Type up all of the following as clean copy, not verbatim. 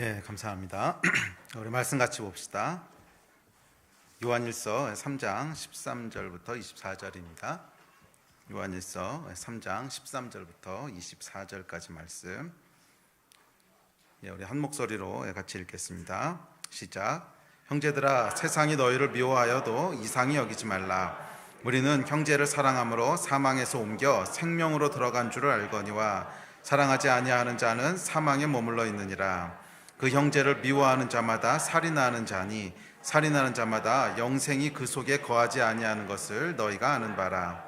예, 감사합니다. 우리 말씀 같이 봅시다. 요한일서 3장 13절부터 24절입니다. 요한일서 3장 13절부터 24절까지 말씀. 예, 우리 한 목소리로 같이 읽겠습니다. 시작. 형제들아, 세상이 너희를 미워하여도 이상히 여기지 말라. 우리는 형제를 사랑함으로 사망에서 옮겨 생명으로 들어간 줄을 알거니와 사랑하지 아니하는 자는 사망에 머물러 있느니라. 그 형제를 미워하는 자마다 살인하는 자니 살인하는 자마다 영생이 그 속에 거하지 아니하는 것을 너희가 아는 바라.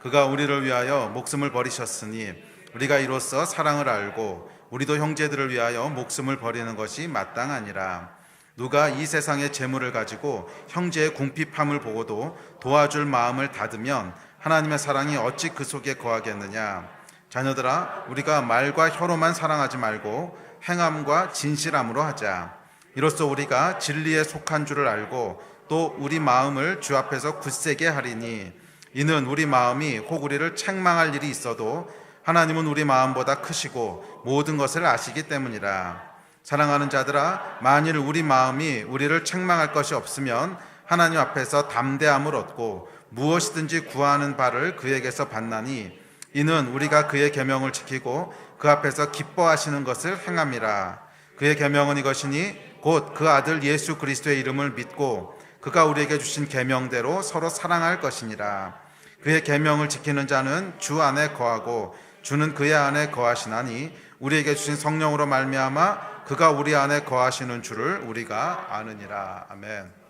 그가 우리를 위하여 목숨을 버리셨으니 우리가 이로써 사랑을 알고 우리도 형제들을 위하여 목숨을 버리는 것이 마땅하니라. 누가 이 세상의 재물을 가지고 형제의 궁핍함을 보고도 도와줄 마음을 닫으면 하나님의 사랑이 어찌 그 속에 거하겠느냐. 자녀들아, 우리가 말과 혀로만 사랑하지 말고 행함과 진실함으로 하자. 이로써 우리가 진리에 속한 줄을 알고 또 우리 마음을 주 앞에서 굳세게 하리니 이는 우리 마음이 혹 우리를 책망할 일이 있어도 하나님은 우리 마음보다 크시고 모든 것을 아시기 때문이라. 사랑하는 자들아, 만일 우리 마음이 우리를 책망할 것이 없으면 하나님 앞에서 담대함을 얻고 무엇이든지 구하는 바를 그에게서 받나니 이는 우리가 그의 계명을 지키고 그 앞에서 기뻐하시는 것을 행함이라. 그의 계명은 이것이니 곧 그 아들 예수 그리스도의 이름을 믿고 그가 우리에게 주신 계명대로 서로 사랑할 것이니라. 그의 계명을 지키는 자는 주 안에 거하고 주는 그의 안에 거하시나니 우리에게 주신 성령으로 말미암아 그가 우리 안에 거하시는 줄을 우리가 아느니라. 아멘.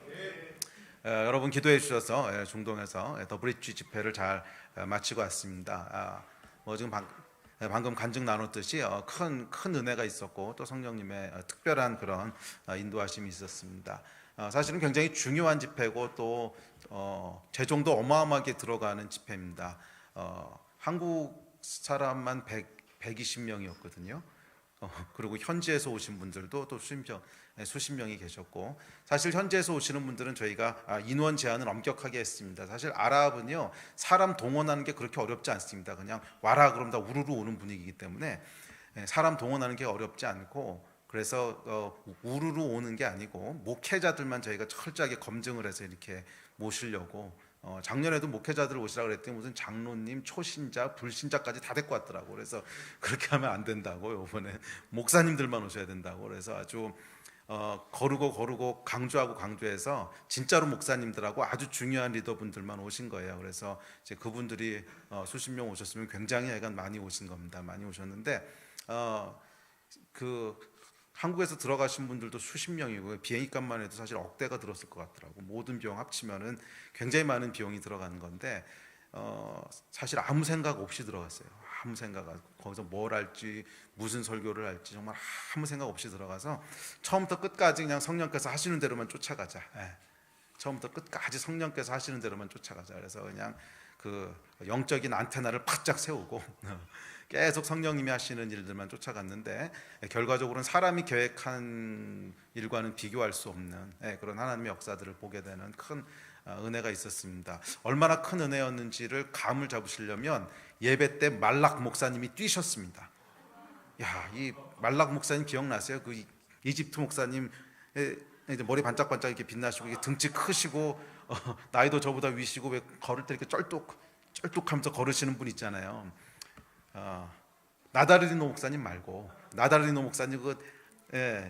여러분 기도해 주셔서 중동에서 더 브릿지 집회를 잘 마치고 왔습니다. 지금 방금 간증 나눴듯이 큰 은혜가 있었고 또 성령님의 특별한 그런 인도하심이 있었습니다. 사실은 굉장히 중요한 집회고 또 재정도 어마어마하게 들어가는 집회입니다. 한국 사람만 120명이었거든요. 그리고 현지에서 오신 분들도 또 수십 명이 계셨고, 사실 현지에서 오시는 분들은 저희가 인원 제한을 엄격하게 했습니다. 사실 아랍은요, 사람 동원하는 게 그렇게 어렵지 않습니다. 그냥 와라 그러면 다 우르르 오는 분위기이기 때문에 사람 동원하는 게 어렵지 않고, 그래서 우르르 오는 게 아니고 목회자들만 저희가 철저하게 검증을 해서 이렇게 모시려고, 작년에도 목회자들 오시라고 그랬더니 무슨 장로님, 초신자, 불신자까지 다 데리고 왔더라고. 그래서 그렇게 하면 안 된다고, 이번에 목사님들만 오셔야 된다고. 그래서 아주 거르고 강조해서 진짜로 목사님들하고 아주 중요한 리더분들만 오신 거예요. 그래서 이제 그분들이 수십 명 오셨으면 굉장히 약간 많이 오신 겁니다. 많이 오셨는데 한국에서 들어가신 분들도 수십 명이고 비행기값만 해도 사실 억대가 들었을 것 같더라고. 모든 비용 합치면은 굉장히 많은 비용이 들어가는 건데 사실 아무 생각 없이 들어갔어요. 아무 생각, 거기서 뭘 할지 무슨 설교를 할지 정말 아무 생각 없이 들어가서 처음부터 끝까지 그냥 성령께서 하시는 대로만 쫓아가자. 처음부터 끝까지 성령께서 하시는 대로만 쫓아가자. 그래서 그냥 그 영적인 안테나를 바짝 세우고 계속 성령님이 하시는 일들만 쫓아갔는데, 결과적으로는 사람이 계획한 일과는 비교할 수 없는 그런 하나님의 역사들을 보게 되는 큰 은혜가 있었습니다. 얼마나 큰 은혜였는지를 감을 잡으시려면 예배 때 말락 목사님이 뛰셨습니다. 이 말락 목사님 기억나세요? 그 이집트 목사님, 이제 머리 반짝반짝 이렇게 빛나시고 등치 크시고 나이도 저보다 위시고 왜 걸을 때 이렇게 쩔뚝하면서 걸으시는 분 있잖아요. 나다르리노 목사님 말고, 나다르리노 목사님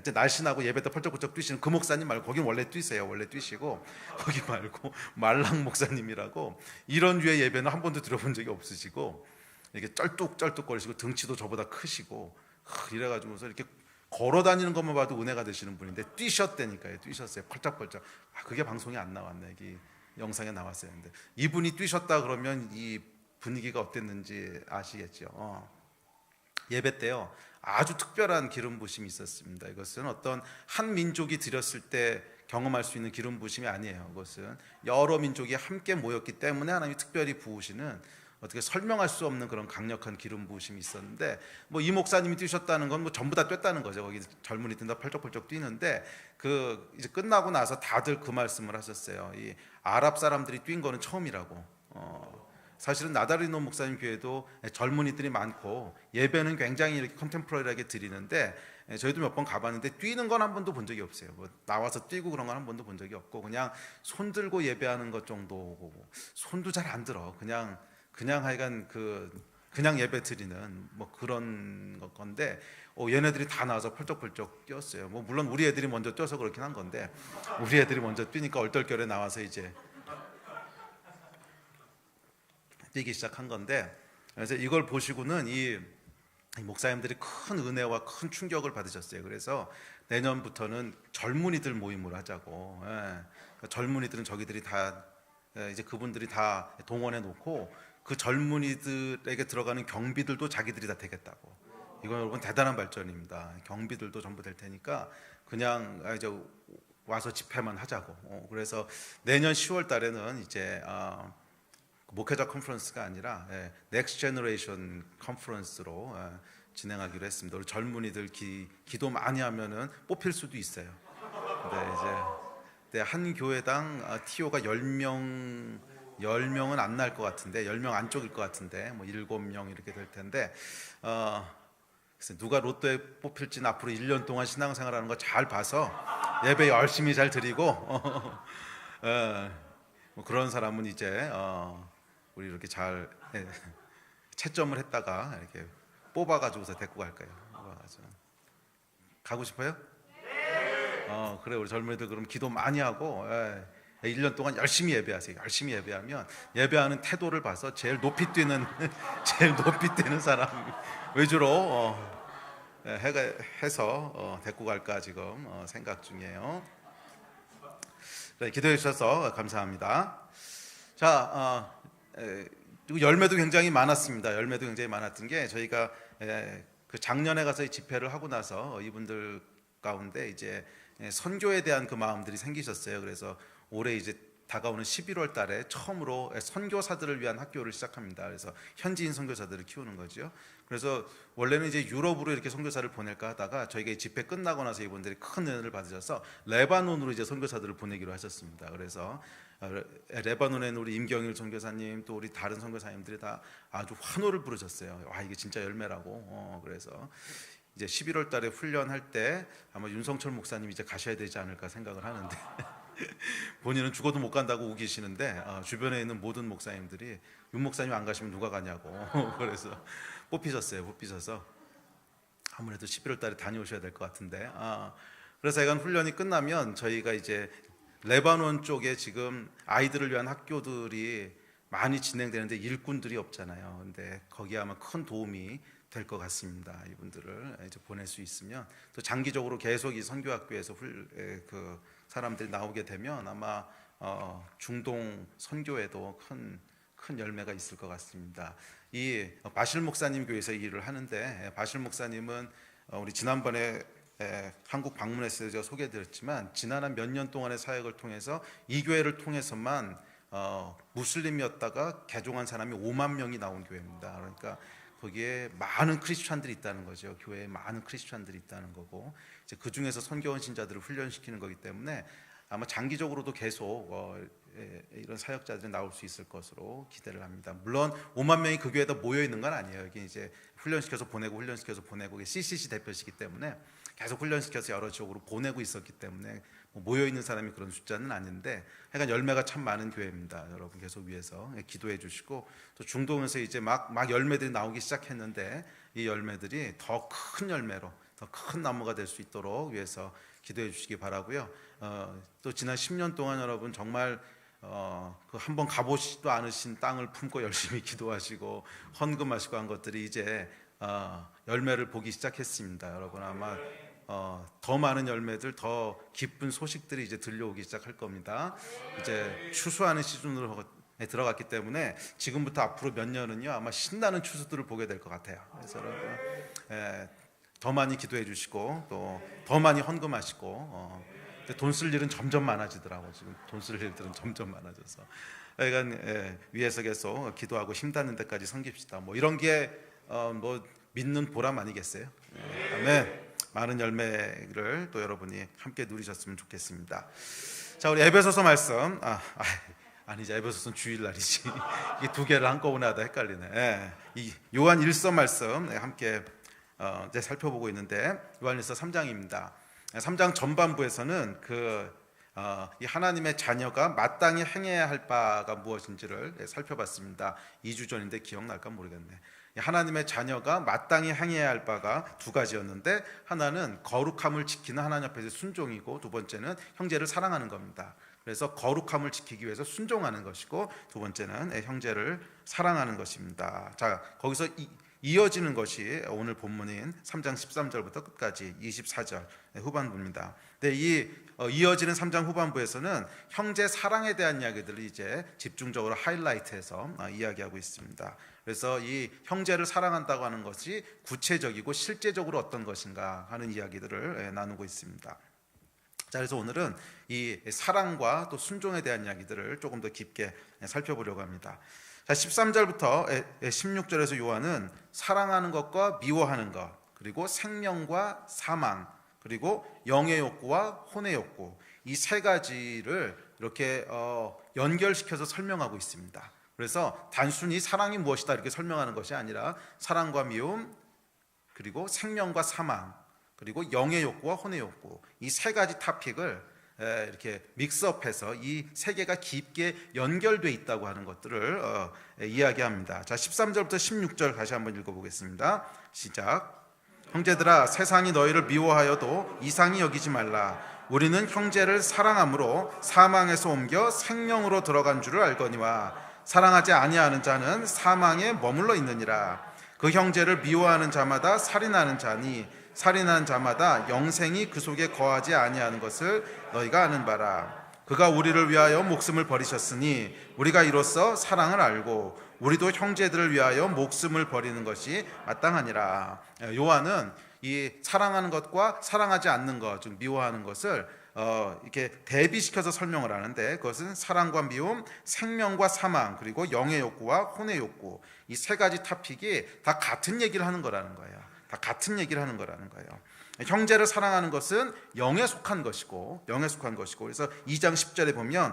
이제 날씬하고 예배 때 펄쩍펄쩍 뛰시는 그 목사님 말고, 거긴 원래 뛰세요. 원래 뛰시고, 거기 말고 말랑 목사님이라고, 이런 류의 예배는 한 번도 들어본 적이 없으시고, 이렇게 쩔뚝거리시고 등치도 저보다 크시고, 이래가지고서 이렇게 걸어다니는 것만 봐도 은혜가 되시는 분인데 뛰셨다니까요. 뛰셨어요. 펄쩍펄쩍. 그게 방송에 안 나왔네. 이 영상에 나왔어야 했는데, 이분이 뛰셨다 그러면 이 분위기가 어땠는지 아시겠죠. 예배 때요, 아주 특별한 기름 부심이 있었습니다. 이것은 어떤 한 민족이 드렸을 때 경험할 수 있는 기름 부심이 아니에요. 그것은 여러 민족이 함께 모였기 때문에 하나님이 특별히 부으시는, 어떻게 설명할 수 없는 그런 강력한 기름 부으심이 있었는데, 이 목사님이 뛰셨다는 건 전부 다 뛰었다는 거죠. 거기 젊은이들 다 펄쩍펄쩍 뛰는데, 이제 끝나고 나서 다들 그 말씀을 하셨어요. 이 아랍 사람들이 뛴 거는 처음이라고. 사실은 나다리노 목사님 교회도 젊은이들이 많고 예배는 굉장히 이렇게 컨템포러리하게 드리는데 저희도 몇 번 가봤는데 뛰는 건 한 번도 본 적이 없어요. 뭐 나와서 뛰고 그런 건 한 번도 본 적이 없고 그냥 손 들고 예배하는 것 정도고 손도 잘 안 들어. 그냥 하여간 그냥 예배 드리는 뭐 그런 건데 얘네들이 다 나와서 펄쩍펄쩍 뛰었어요. 뭐 물론 우리 애들이 먼저 뛰어서 그렇긴 한 건데 우리 애들이 먼저 뛰니까 얼떨결에 나와서 이제 뛰기 시작한 건데, 그래서 이걸 보시고는 이 목사님들이 큰 은혜와 큰 충격을 받으셨어요. 그래서 내년부터는 젊은이들 모임을 하자고. 젊은이들은 저기들이 다 이제 그분들이 다 동원해 놓고 그 젊은이들에게 들어가는 경비들도 자기들이 다 되겠다고. 이건 여러분 대단한 발전입니다. 경비들도 전부 될 테니까 그냥 이제 와서 집회만 하자고. 그래서 내년 10월 달에는 이제 목회자 컨퍼런스가 아니라 넥스트 제너레이션 컨퍼런스로 진행하기로 했습니다. 우리 젊은이들 기도 많이 하면은 뽑힐 수도 있어요. 근데 한 교회당 TO가 10명은 안 날 것 같은데 10명 안쪽일 것 같은데 뭐 7명 이렇게 될 텐데 그래서 누가 로또에 뽑힐지는 앞으로 1년 동안 신앙생활하는 거 잘 봐서 예배 열심히 잘 드리고 뭐 그런 사람은 이제 우리 이렇게 잘 채점을 했다가 이렇게 뽑아가지고서 데리고 갈 거예요. 가고 싶어요? 그래 우리 젊은이들 그럼 기도 많이 하고 1년 동안 열심히 예배하세요. 열심히 예배하면 예배하는 태도를 봐서 제일 높이 뛰는 사람 위주로 해서 데리고 갈까 지금 생각 중이에요. 네, 기도해 주셔서 감사합니다. 자, 열매도 굉장히 많았습니다. 열매도 굉장히 많았던 게 저희가 그 작년에 가서 집회를 하고 나서 이분들 가운데 이제 선교에 대한 그 마음들이 생기셨어요. 그래서 올해 이제 다가오는 11월 달에 처음으로 선교사들을 위한 학교를 시작합니다. 그래서 현지인 선교사들을 키우는 거죠. 그래서 원래는 이제 유럽으로 이렇게 선교사를 보낼까 하다가 저희가 이 집회 끝나고 나서 이분들이 큰 은혜를 받으셔서 레바논으로 이제 선교사들을 보내기로 하셨습니다. 그래서 레바논에는 우리 임경일 선교사님 또 우리 다른 선교사님들이 다 아주 환호를 부르셨어요. 와 이게 진짜 열매라고. 그래서 이제 11월 달에 훈련할 때 아마 윤성철 목사님 이제 가셔야 되지 않을까 생각을 하는데 본인은 죽어도 못 간다고 우기시는데 주변에 있는 모든 목사님들이 윤 목사님 안 가시면 누가 가냐고 그래서 뽑히셔서 아무래도 11월 달에 다녀오셔야 될 것 같은데 그래서 약간 훈련이 끝나면 저희가 이제 레바논 쪽에 지금 아이들을 위한 학교들이 많이 진행되는데 일꾼들이 없잖아요. 근데 거기에 아마 큰 도움이 될 것 같습니다. 이분들을 이제 보낼 수 있으면 또 장기적으로 계속 이 선교학교에서 그 사람들이 나오게 되면 아마 중동 선교에도 큰 열매가 있을 것 같습니다. 이 바실 목사님 교회에서 일을 하는데 바실 목사님은 우리 지난번에 한국 방문했을 때 제가 소개해드렸지만 지난 한 몇 년 동안의 사역을 통해서 이 교회를 통해서만 무슬림이었다가 개종한 사람이 5만 명이 나온 교회입니다. 그러니까 거기에 많은 크리스찬들이 있다는 거죠. 교회에 많은 크리스찬들이 있다는 거고 이제 그 중에서 선교원 신자들을 훈련시키는 거기 때문에 아마 장기적으로도 계속 이런 사역자들이 나올 수 있을 것으로 기대를 합니다. 물론 5만 명이 그 교회에다 모여 있는 건 아니에요. 여기 이제 훈련시켜서 보내고 CCC 대표시기 때문에 계속 훈련시켜서 여러 지역으로 보내고 있었기 때문에 모여 있는 사람이 그런 숫자는 아닌데 하여간 열매가 참 많은 교회입니다. 여러분 계속 위해서 기도해 주시고 또 중동에서 이제 막 열매들이 나오기 시작했는데 이 열매들이 더 큰 열매로 더 큰 나무가 될 수 있도록 위해서 기도해 주시기 바라고요. 또 지난 10년 동안 여러분 정말 그 한번 가보시지도 않으신 땅을 품고 열심히 기도하시고 헌금하시고 한 것들이 이제 열매를 보기 시작했습니다. 여러분 아마 더 많은 열매들, 더 기쁜 소식들이 이제 들려오기 시작할 겁니다. 이제 추수하는 시즌으로 들어갔기 때문에 지금부터 앞으로 몇 년은요 아마 신나는 추수들을 보게 될 것 같아요. 그래서 여러분 더 많이 기도해 주시고 또 더 많이 헌금하시고 돈 쓸 일은 점점 많아지더라고. 지금 돈 쓸 일들은 점점 많아져서 그러니까 위에서 계속 기도하고 힘닿는 데까지 섬깁시다. 뭐 이런 게 뭐 믿는 보람 아니겠어요? 아멘. 많은 열매를 또 여러분이 함께 누리셨으면 좋겠습니다. 자, 우리 에베소서 말씀 아니죠. 에베소서는 주일날이지. 이게 두 개를 한꺼번에 하다 헷갈리네. 예. 이 요한 1서 말씀 함께 이제 살펴보고 있는데 요한 1서 3장입니다. 3장 전반부에서는 이 하나님의 자녀가 마땅히 행해야 할 바가 무엇인지를 살펴봤습니다. 2주 전인데 기억날까 모르겠네. 하나님의 자녀가 마땅히 행해야 할 바가 두 가지였는데, 하나는 거룩함을 지키는 하나님 앞에서 순종이고, 두 번째는 형제를 사랑하는 겁니다. 그래서 거룩함을 지키기 위해서 순종하는 것이고, 두 번째는 형제를 사랑하는 것입니다. 자, 거기서 이어지는 것이 오늘 본문인 3장 13절부터 끝까지 24절 후반부입니다. 근데 이어지는 3장 후반부에서는 형제 사랑에 대한 이야기들을 이제 집중적으로 하이라이트해서 이야기하고 있습니다. 그래서 이 형제를 사랑한다고 하는 것이 구체적이고 실제적으로 어떤 것인가 하는 이야기들을 나누고 있습니다. 자, 그래서 오늘은 이 사랑과 또 순종에 대한 이야기들을 조금 더 깊게 살펴보려고 합니다. 자, 13절부터 16절에서 요한은 사랑하는 것과 미워하는 것, 그리고 생명과 사망, 그리고 영의 욕구와 혼의 욕구, 이 세 가지를 이렇게 연결시켜서 설명하고 있습니다. 그래서 단순히 사랑이 무엇이다 이렇게 설명하는 것이 아니라 사랑과 미움, 그리고 생명과 사망, 그리고 영의 욕구와 혼의 욕구, 이 세 가지 토픽을 이렇게 믹스업해서 이 세 개가 깊게 연결되어 있다고 하는 것들을 이야기합니다. 자, 13절부터 16절 다시 한번 읽어보겠습니다. 시작. 형제들아, 세상이 너희를 미워하여도 이상히 여기지 말라. 우리는 형제를 사랑함으로 사망에서 옮겨 생명으로 들어간 줄을 알거니와 사랑하지 아니하는 자는 사망에 머물러 있느니라. 그 형제를 미워하는 자마다 살인하는 자니 살인하는 자마다 영생이 그 속에 거하지 아니하는 것을 너희가 아는 바라. 그가 우리를 위하여 목숨을 버리셨으니 우리가 이로써 사랑을 알고 우리도 형제들을 위하여 목숨을 버리는 것이 마땅하니라. 요한은 이 사랑하는 것과 사랑하지 않는 것, 즉 미워하는 것을 이렇게 대비시켜서 설명을 하는데, 그것은 사랑과 미움, 생명과 사망, 그리고 영의 욕구와 혼의 욕구, 이 세 가지 토픽이 다 같은 얘기를 하는 거라는 거예요. 다 같은 얘기를 하는 거라는 거예요. 형제를 사랑하는 것은 영에 속한 것이고, 그래서 2장 10절에 보면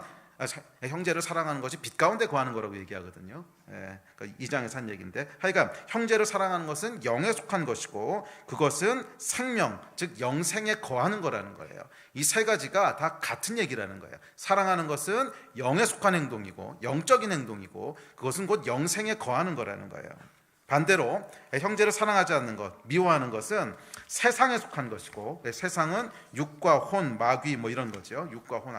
형제를 사랑하는 것이 빛 가운데 거하는 거라고 얘기하거든요. 그러니까 2장에서 한 얘기인데, 하여간 형제를 사랑하는 것은 영에 속한 것이고 그것은 생명, 즉 영생에 거하는 거라는 거예요. 이 세 가지가 다 같은 얘기라는 거예요. 사랑하는 것은 영에 속한 행동이고 영적인 행동이고 그것은 곧 영생에 거하는 거라는 거예요. 반대로 형제를 사랑하지 않는 것, 미워하는 것은 세상에 속한 것이고, 세상은 육과 혼, 마귀 뭐 이런 거죠. 육과 혼,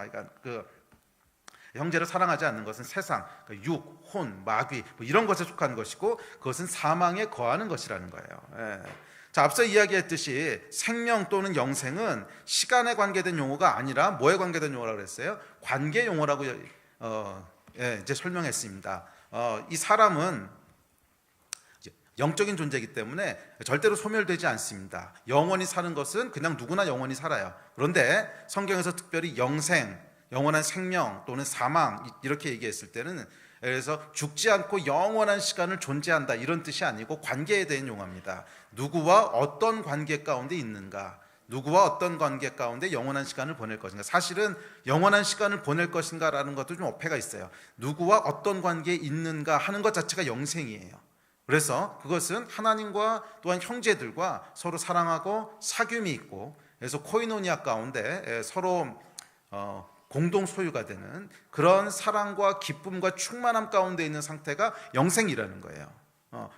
형제를 사랑하지 않는 것은 세상, 육, 혼, 마귀 뭐 이런 것에 속한 것이고 그것은 사망에 거하는 것이라는 거예요. 자, 앞서 이야기했듯이 생명 또는 영생은 시간에 관계된 용어가 아니라 뭐에 관계된 용어라고 그랬어요? 관계 용어라고 이제 설명했습니다. 이 사람은 영적인 존재이기 때문에 절대로 소멸되지 않습니다. 영원히 사는 것은 그냥 누구나 영원히 살아요. 그런데 성경에서 특별히 영생, 영원한 생명 또는 사망 이렇게 얘기했을 때는, 그래서 죽지 않고 영원한 시간을 존재한다 이런 뜻이 아니고 관계에 대한 용어입니다. 누구와 어떤 관계 가운데 있는가, 누구와 어떤 관계 가운데 영원한 시간을 보낼 것인가. 사실은 영원한 시간을 보낼 것인가라는 것도 좀 어폐가 있어요. 누구와 어떤 관계에 있는가 하는 것 자체가 영생이에요. 그래서 그것은 하나님과 또한 형제들과 서로 사랑하고 사귐이 있고, 그래서 코이노니아 가운데 서로 공동 소유가 되는 그런 사랑과 기쁨과 충만함 가운데 있는 상태가 영생이라는 거예요.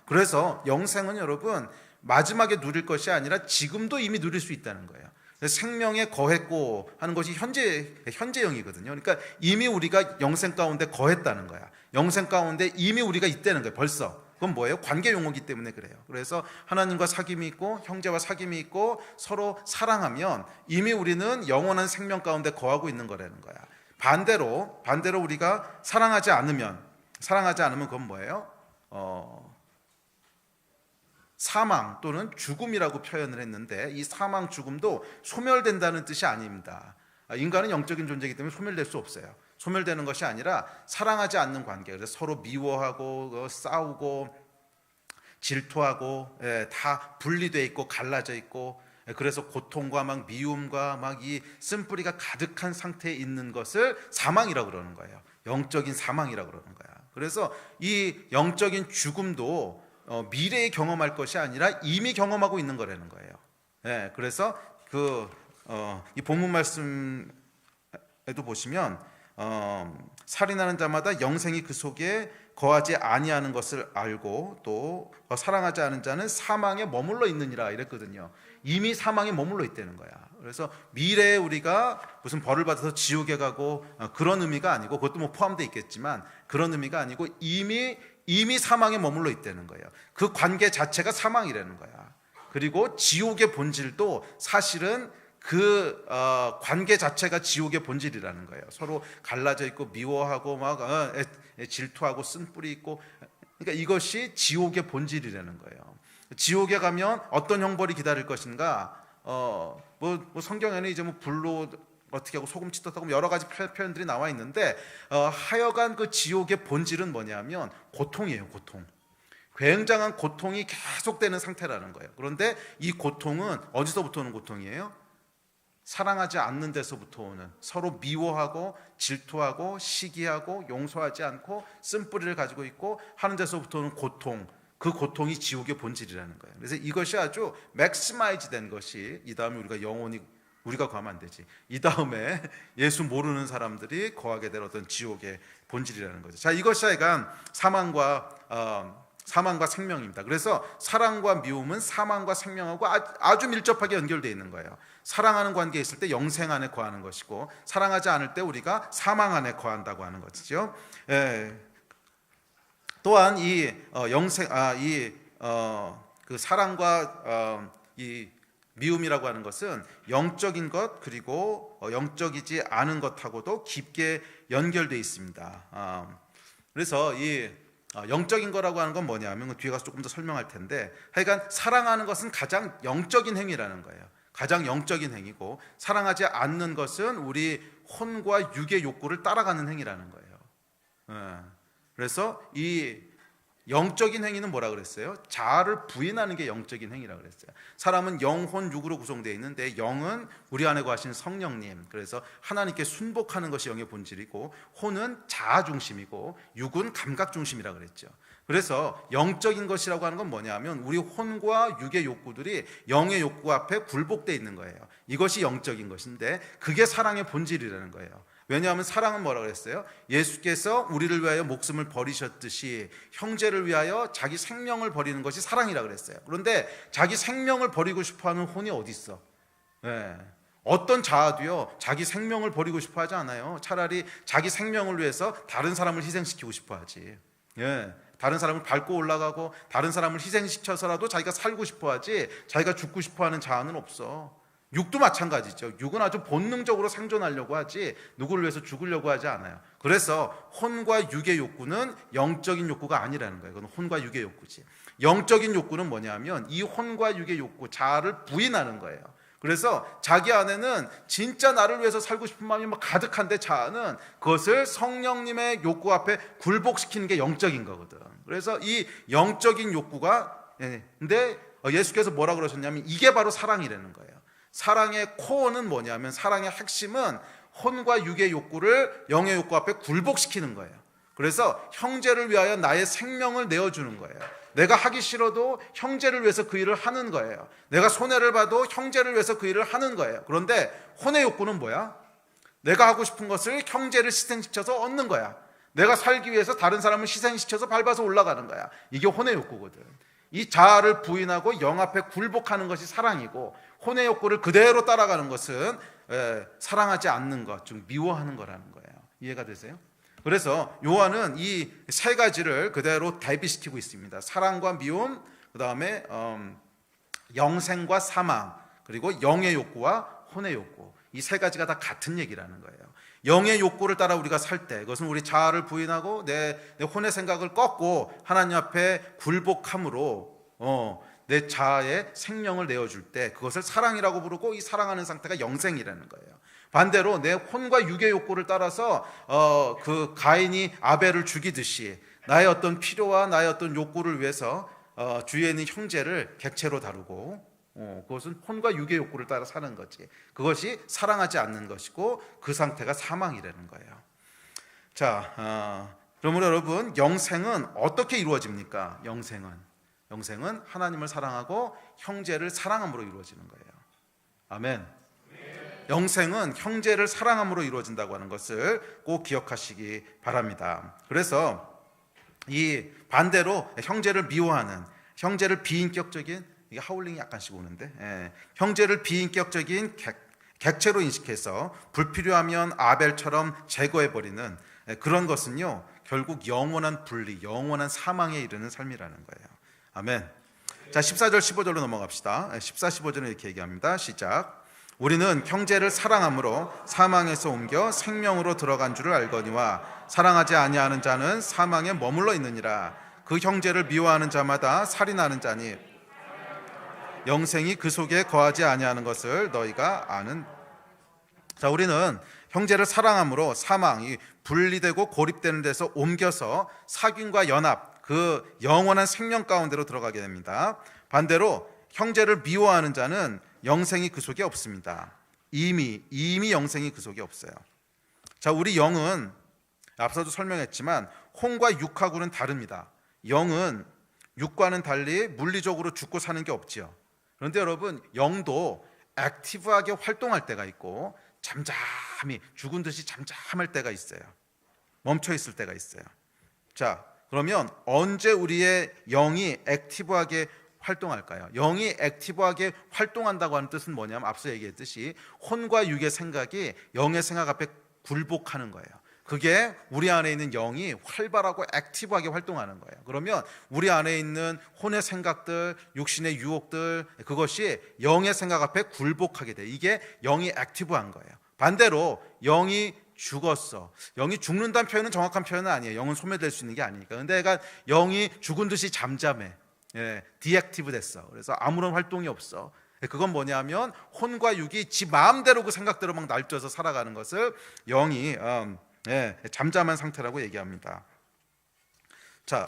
그래서 영생은 여러분 마지막에 누릴 것이 아니라 지금도 이미 누릴 수 있다는 거예요. 생명에 거했고 하는 것이 현재형이거든요. 그러니까 이미 우리가 영생 가운데 거했다는 거야. 영생 가운데 이미 우리가 있다는 거예요. 벌써. 그건 뭐예요? 관계 용어이기 때문에 그래요. 그래서 하나님과 사귐이 있고 형제와 사귐이 있고 서로 사랑하면 이미 우리는 영원한 생명 가운데 거하고 있는 거라는 거야. 반대로 우리가 사랑하지 않으면 그건 뭐예요? 사망 또는 죽음이라고 표현을 했는데, 이 사망, 죽음도 소멸된다는 뜻이 아닙니다. 인간은 영적인 존재이기 때문에 소멸될 수 없어요. 소멸되는 것이 아니라 사랑하지 않는 관계, 그래서 서로 미워하고 싸우고 질투하고 다 분리되어 있고 갈라져 있고 그래서 고통과 막 미움과 막 이 쓴뿌리가 가득한 상태에 있는 것을 사망이라고 그러는 거예요. 영적인 사망이라고 그러는 거야. 그래서 이 영적인 죽음도 미래에 경험할 것이 아니라 이미 경험하고 있는 거라는 거예요. 네, 그래서 이 본문 말씀에도 보시면 살인하는 자마다 영생이 그 속에 거하지 아니하는 것을 알고 또 사랑하지 않은 자는 사망에 머물러 있느니라 이랬거든요. 이미 사망에 머물러 있다는 거야. 그래서 미래에 우리가 무슨 벌을 받아서 지옥에 가고 그런 의미가 아니고, 그것도 뭐 포함되어 있겠지만 그런 의미가 아니고 이미 사망에 머물러 있다는 거예요. 그 관계 자체가 사망이라는 거야. 그리고 지옥의 본질도 사실은 그 관계 자체가 지옥의 본질이라는 거예요. 서로 갈라져 있고 미워하고 막 질투하고 쓴뿌리 있고, 그러니까 이것이 지옥의 본질이라는 거예요. 지옥에 가면 어떤 형벌이 기다릴 것인가? 뭐 성경에는 이제 뭐 불로 어떻게 하고 소금 치듯하고 여러 가지 표현들이 나와 있는데, 하여간 그 지옥의 본질은 뭐냐면 고통이에요. 고통. 굉장한 고통이 계속되는 상태라는 거예요. 그런데 이 고통은 어디서부터 오는 고통이에요? 사랑하지 않는 데서부터 오는, 서로 미워하고 질투하고 시기하고 용서하지 않고 쓴뿌리를 가지고 있고 하는 데서부터 오는 고통, 그 고통이 지옥의 본질이라는 거예요. 그래서 이것이 아주 맥시마이즈 된 것이, 이 다음에 우리가 영원히 우리가 거하면 안 되지, 이 다음에 예수 모르는 사람들이 거하게 될 어떤 지옥의 본질이라는 거죠. 자, 이것이 약간 사망과 생명입니다. 그래서 사랑과 미움은 사망과 생명하고 아주 밀접하게 연결되어 있는 거예요. 사랑하는 관계에 있을 때 영생 안에 거하는 것이고, 사랑하지 않을 때 우리가 사망 안에 거한다고 하는 것이죠. 또한 그 사랑과 이 미움이라고 하는 것은 영적인 것 그리고 영적이지 않은 것하고도 깊게 연결되어 있습니다. 그래서 이 영적인 거라고 하는 건 뭐냐면, 뒤에 가서 조금 더 설명할 텐데, 하여간 사랑하는 것은 가장 영적인 행위라는 거예요. 가장 영적인 행위고, 사랑하지 않는 것은 우리 혼과 육의 욕구를 따라가는 행위라는 거예요. 그래서 이 영적인 행위는 뭐라 그랬어요? 자아를 부인하는 게 영적인 행위라고 그랬어요. 사람은 영, 혼, 육으로 구성되어 있는데, 영은 우리 안에 거하신 성령님, 그래서 하나님께 순복하는 것이 영의 본질이고, 혼은 자아 중심이고 육은 감각 중심이라고 그랬죠. 그래서 영적인 것이라고 하는 건 뭐냐면, 우리 혼과 육의 욕구들이 영의 욕구 앞에 굴복되어 있는 거예요. 이것이 영적인 것인데, 그게 사랑의 본질이라는 거예요. 왜냐하면 사랑은 뭐라고 그랬어요? 예수께서 우리를 위하여 목숨을 버리셨듯이 형제를 위하여 자기 생명을 버리는 것이 사랑이라고 그랬어요. 그런데 자기 생명을 버리고 싶어하는 혼이 어디 있어? 어떤 자아도요 자기 생명을 버리고 싶어 하지 않아요. 차라리 자기 생명을 위해서 다른 사람을 희생시키고 싶어 하지. 다른 사람을 밟고 올라가고 다른 사람을 희생시켜서라도 자기가 살고 싶어 하지, 자기가 죽고 싶어 하는 자아는 없어. 육도 마찬가지죠. 육은 아주 본능적으로 생존하려고 하지 누구를 위해서 죽으려고 하지 않아요. 그래서 혼과 육의 욕구는 영적인 욕구가 아니라는 거예요. 그건 혼과 육의 욕구지. 영적인 욕구는 뭐냐면 이 혼과 육의 욕구, 자아를 부인하는 거예요. 그래서 자기 안에는 진짜 나를 위해서 살고 싶은 마음이 막 가득한데, 자아는 그것을 성령님의 욕구 앞에 굴복시키는 게 영적인 거거든. 그래서 이 영적인 욕구가, 근데 예수께서 뭐라 그러셨냐면 이게 바로 사랑이라는 거예요. 사랑의 코어는 뭐냐면, 사랑의 핵심은 혼과 육의 욕구를 영의 욕구 앞에 굴복시키는 거예요. 그래서 형제를 위하여 나의 생명을 내어주는 거예요. 내가 하기 싫어도 형제를 위해서 그 일을 하는 거예요. 내가 손해를 봐도 형제를 위해서 그 일을 하는 거예요. 그런데 혼의 욕구는 뭐야? 내가 하고 싶은 것을 형제를 희생시켜서 얻는 거야. 내가 살기 위해서 다른 사람을 희생시켜서 밟아서 올라가는 거야. 이게 혼의 욕구거든. 이 자아를 부인하고 영 앞에 굴복하는 것이 사랑이고, 혼의 욕구를 그대로 따라가는 것은 사랑하지 않는 것, 즉 미워하는 거라는 거예요. 이해가 되세요? 그래서 요한은 이 세 가지를 그대로 대비시키고 있습니다. 사랑과 미움, 그 다음에 영생과 사망, 그리고 영의 욕구와 혼의 욕구, 이 세 가지가 다 같은 얘기라는 거예요. 영의 욕구를 따라 우리가 살 때, 그것은 우리 자아를 부인하고 내 혼의 생각을 꺾고 하나님 앞에 굴복함으로 내 자아의 생명을 내어줄 때, 그것을 사랑이라고 부르고, 이 사랑하는 상태가 영생이라는 거예요. 반대로 내 혼과 육의 욕구를 따라서 그 가인이 아벨을 죽이듯이 나의 어떤 필요와 나의 어떤 욕구를 위해서 주위에 있는 형제를 객체로 다루고 그것은 혼과 육의 욕구를 따라 사는 거지. 그것이 사랑하지 않는 것이고 그 상태가 사망이라는 거예요. 자, 그러므로 여러분, 영생은 어떻게 이루어집니까? 영생은 하나님을 사랑하고 형제를 사랑함으로 이루어지는 거예요. 아멘. 영생은 형제를 사랑함으로 이루어진다고 하는 것을 꼭 기억하시기 바랍니다. 그래서 이 반대로 형제를 미워하는, 형제를 비인격적인, 이게 하울링이 약간씩 오는데, 형제를 비인격적인 객체로 인식해서 불필요하면 아벨처럼 제거해버리는 그런 것은요, 결국 영원한 분리, 영원한 사망에 이르는 삶이라는 거예요. 아멘. 자, 14절 15절로 넘어갑시다. 14, 15절은 이렇게 얘기합니다. 시작. 우리는 형제를 사랑함으로 사망에서 옮겨 생명으로 들어간 줄을 알거니와 사랑하지 아니하는 자는 사망에 머물러 있느니라. 그 형제를 미워하는 자마다 살인하는 자니 영생이 그 속에 거하지 아니하는 것을 너희가 아는. 자, 우리는 형제를 사랑함으로 사망이 분리되고 고립되는 데서 옮겨서 사귐과 연합, 그 영원한 생명 가운데로 들어가게 됩니다. 반대로 형제를 미워하는 자는 영생이 그 속에 없습니다. 이미 영생이 그 속에 없어요. 자, 우리 영은 앞서도 설명했지만 혼과 육하고는 다릅니다. 영은 육과는 달리 물리적으로 죽고 사는 게 없지요. 그런데 여러분, 영도 액티브하게 활동할 때가 있고 잠잠히 죽은 듯이 잠잠할 때가 있어요. 멈춰 있을 때가 있어요. 자, 그러면 언제 우리의 영이 액티브하게 활동할까요? 영이 액티브하게 활동한다고 하는 뜻은 뭐냐면 앞서 얘기했듯이 혼과 육의 생각이 영의 생각 앞에 굴복하는 거예요. 그게 우리 안에 있는 영이 활발하고 액티브하게 활동하는 거예요. 그러면 우리 안에 있는 혼의 생각들, 육신의 유혹들, 그것이 영의 생각 앞에 굴복하게 돼요. 이게 영이 액티브한 거예요. 반대로 영이 죽었어. 영이 죽는다는 표현은 정확한 표현은 아니에요. 영은 소멸될 수 있는 게 아니니까. 근데 얘가 영이 죽은 듯이 잠잠해. 디액티브 됐어. 그래서 아무런 활동이 없어. 그건 뭐냐면 혼과 육이 지 마음대로 그 생각대로 막 날뛰어서 살아가는 것을 영이 잠잠한 상태라고 얘기합니다. 자,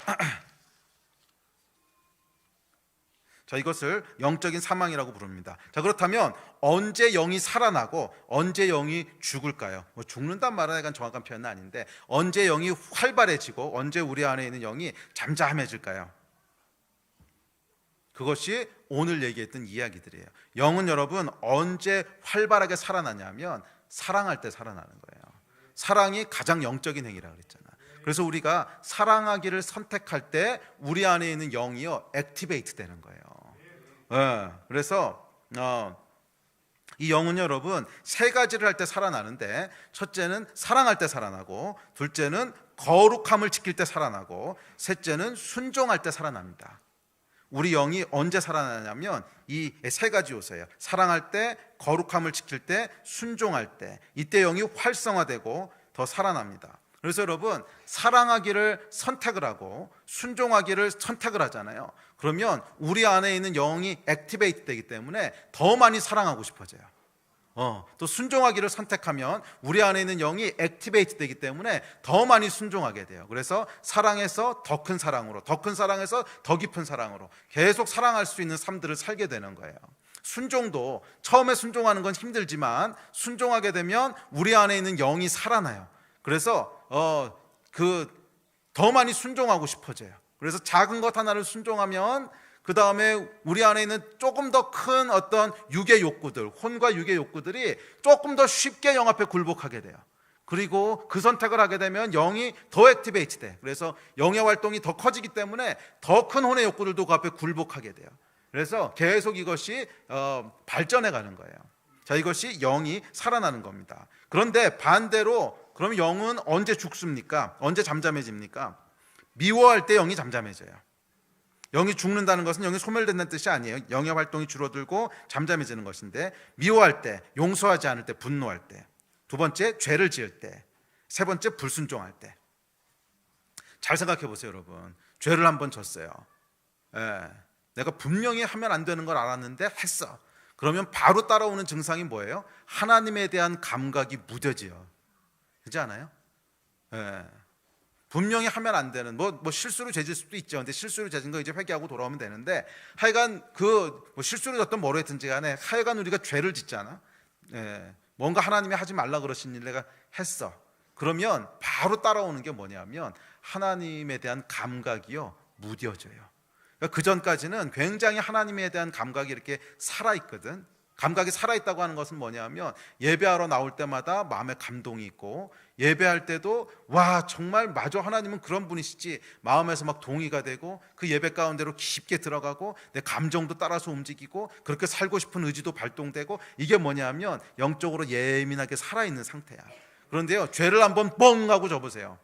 이것을 영적인 사망이라고 부릅니다. 자, 그렇다면 언제 영이 살아나고 언제 영이 죽을까요? 죽는단 말은 약간 정확한 표현은 아닌데 언제 영이 활발해지고 언제 우리 안에 있는 영이 잠잠해질까요? 그것이 오늘 얘기했던 이야기들이에요. 영은 여러분 언제 활발하게 살아나냐면 사랑할 때 살아나는 거예요. 사랑이 가장 영적인 행위라고 그랬잖아. 그래서 우리가 사랑하기를 선택할 때 우리 안에 있는 영이요 액티베이트 되는 거예요. 그래서 이 영은 여러분 세 가지를 할 때 살아나는데, 첫째는 사랑할 때 살아나고, 둘째는 거룩함을 지킬 때 살아나고, 셋째는 순종할 때 살아납니다. 우리 영이 언제 살아나냐면 이 세 가지 요소예요. 사랑할 때, 거룩함을 지킬 때, 순종할 때, 이때 영이 활성화되고 더 살아납니다. 그래서 여러분, 사랑하기를 선택을 하고 순종하기를 선택을 하잖아요. 그러면 우리 안에 있는 영이 액티베이트 되기 때문에 더 많이 사랑하고 싶어져요. 또 순종하기를 선택하면 우리 안에 있는 영이 액티베이트 되기 때문에 더 많이 순종하게 돼요. 그래서 사랑에서 더 큰 사랑으로, 더 큰 사랑에서 더 깊은 사랑으로 계속 사랑할 수 있는 삶들을 살게 되는 거예요. 순종도 처음에 순종하는 건 힘들지만 순종하게 되면 우리 안에 있는 영이 살아나요. 그래서 더 많이 순종하고 싶어져요. 그래서 작은 것 하나를 순종하면 그 다음에 우리 안에 있는 조금 더 큰 어떤 육의 욕구들, 혼과 육의 욕구들이 조금 더 쉽게 영 앞에 굴복하게 돼요. 그리고 그 선택을 하게 되면 영이 더 액티베이트 돼. 그래서 영의 활동이 더 커지기 때문에 더 큰 혼의 욕구들도 그 앞에 굴복하게 돼요. 그래서 계속 이것이 발전해 가는 거예요. 자, 이것이 영이 살아나는 겁니다. 그런데 반대로 그럼 영은 언제 죽습니까? 언제 잠잠해집니까? 미워할 때 영이 잠잠해져요. 영이 죽는다는 것은 영이 소멸된다는 뜻이 아니에요. 영의 활동이 줄어들고 잠잠해지는 것인데, 미워할 때, 용서하지 않을 때, 분노할 때, 두 번째 죄를 지을 때, 세 번째 불순종할 때. 잘 생각해 보세요, 여러분. 죄를 한번 졌어요. 내가 분명히 하면 안 되는 걸 알았는데 했어. 그러면 바로 따라오는 증상이 뭐예요? 하나님에 대한 감각이 무뎌져요. 그렇지 않아요? 분명히 하면 안 되는 뭐 실수로 죄질 수도 있죠. 근데 실수로 죄진 거 이제 회개하고 돌아오면 되는데, 하여간 뭐 실수로 졌던 뭐로 했든지 간에 하여간 우리가 죄를 짓잖아. 뭔가 하나님이 하지 말라 그러신 일 내가 했어. 그러면 바로 따라오는 게 뭐냐면 하나님에 대한 감각이요, 무뎌져요. 그 전까지는 굉장히 하나님에 대한 감각이 이렇게 살아있거든. 감각이 살아있다고 하는 것은 뭐냐면 예배하러 나올 때마다 마음에 감동이 있고, 예배할 때도 와 정말 마저 하나님은 그런 분이시지, 마음에서 막 동의가 되고 그 예배 가운데로 깊게 들어가고 내 감정도 따라서 움직이고 그렇게 살고 싶은 의지도 발동되고, 이게 뭐냐면 영적으로 예민하게 살아있는 상태야. 그런데요, 죄를 한번 뻥 하고 접으세요.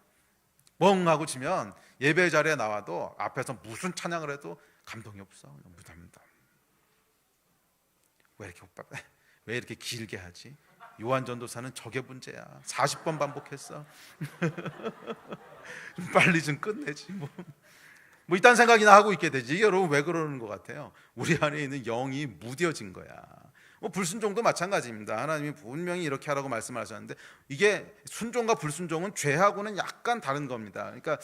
뻥 하고 지면 예배 자리에 나와도 앞에서 무슨 찬양을 해도 감동이 없어. 무답니다. 왜 이렇게 길게 하지? 요한 전도사는 저게 문제야. 40번 반복했어. 좀 빨리 좀 끝내지 뭐 이딴 생각이나 하고 있게 되지. 여러분 왜 그러는 것 같아요? 우리 안에 있는 영이 무뎌진 거야. 불순종도 마찬가지입니다. 하나님이 분명히 이렇게 하라고 말씀하셨는데, 이게 순종과 불순종은 죄하고는 약간 다른 겁니다. 그러니까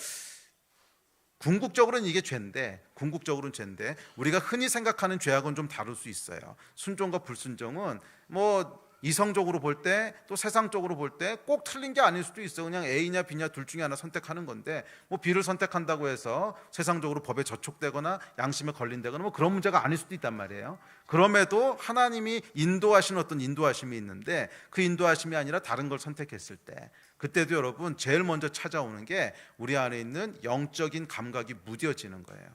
궁극적으로는 이게 죄인데, 우리가 흔히 생각하는 죄하고는 좀 다를 수 있어요. 순종과 불순종은 이성적으로 볼 때 또 세상적으로 볼 때 꼭 틀린 게 아닐 수도 있어. 그냥 A냐 B냐 둘 중에 하나 선택하는 건데, B를 선택한다고 해서 세상적으로 법에 저촉되거나 양심에 걸린다거나 그런 문제가 아닐 수도 있단 말이에요. 그럼에도 하나님이 인도하시는 어떤 인도하심이 있는데, 그 인도하심이 아니라 다른 걸 선택했을 때, 그때도 여러분 제일 먼저 찾아오는 게 우리 안에 있는 영적인 감각이 무뎌지는 거예요.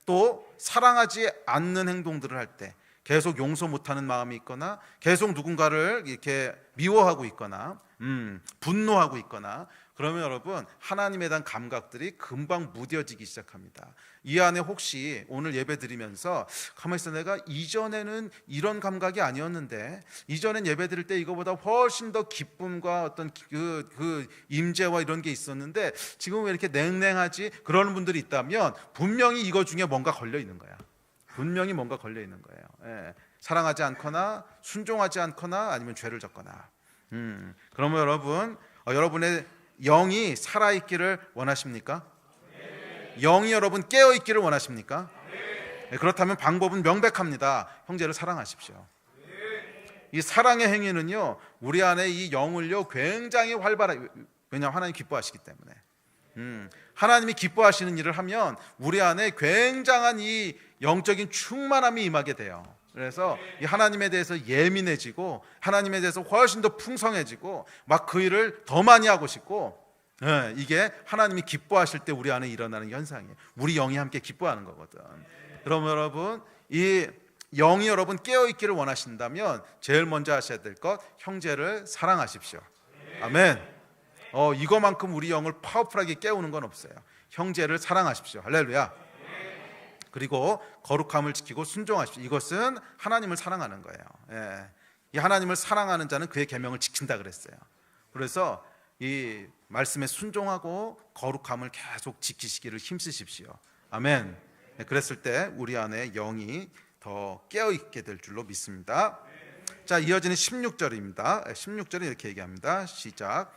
또 사랑하지 않는 행동들을 할 때, 계속 용서 못하는 마음이 있거나 계속 누군가를 이렇게 미워하고 있거나 분노하고 있거나 그러면 여러분 하나님에 대한 감각들이 금방 무뎌지기 시작합니다. 이 안에 혹시 오늘 예배 드리면서 가만히 있어, 내가 이전에는 이런 감각이 아니었는데, 이전엔 예배 드릴 때 이거보다 훨씬 더 기쁨과 어떤 그 임재와 이런 게 있었는데 지금 왜 이렇게 냉랭하지? 그러는 분들이 있다면 분명히 이거 중에 뭔가 걸려 있는 거야. 분명히 뭔가 걸려 있는 거예요. 사랑하지 않거나 순종하지 않거나 아니면 죄를 졌거나. 그러면 여러분, 여러분의 영이 살아있기를 원하십니까? 영이 여러분 깨어있기를 원하십니까? 그렇다면 방법은 명백합니다. 형제를 사랑하십시오. 이 사랑의 행위는요, 우리 안에 이 영을요 굉장히 활발하게, 왜냐하면 하나님 기뻐하시기 때문에. 하나님이 기뻐하시는 일을 하면 우리 안에 굉장한 이 영적인 충만함이 임하게 돼요. 그래서 이 하나님에 대해서 예민해지고 하나님에 대해서 훨씬 더 풍성해지고 막 그 일을 더 많이 하고 싶고, 이게 하나님이 기뻐하실 때 우리 안에 일어나는 현상이에요. 우리 영이 함께 기뻐하는 거거든. 그러면 여러분, 이 영이 여러분 깨어있기를 원하신다면 제일 먼저 하셔야 될 것, 형제를 사랑하십시오. 아멘. 이거만큼 우리 영을 파워풀하게 깨우는 건 없어요. 형제를 사랑하십시오. 할렐루야. 그리고 거룩함을 지키고 순종하십시오. 이것은 하나님을 사랑하는 거예요. 이 하나님을 사랑하는 자는 그의 계명을 지킨다 그랬어요. 그래서 이 말씀에 순종하고 거룩함을 계속 지키시기를 힘쓰십시오. 아멘. 그랬을 때 우리 안에 영이 더 깨어있게 될 줄로 믿습니다. 자, 이어지는 16절입니다. 16절은 이렇게 얘기합니다. 시작.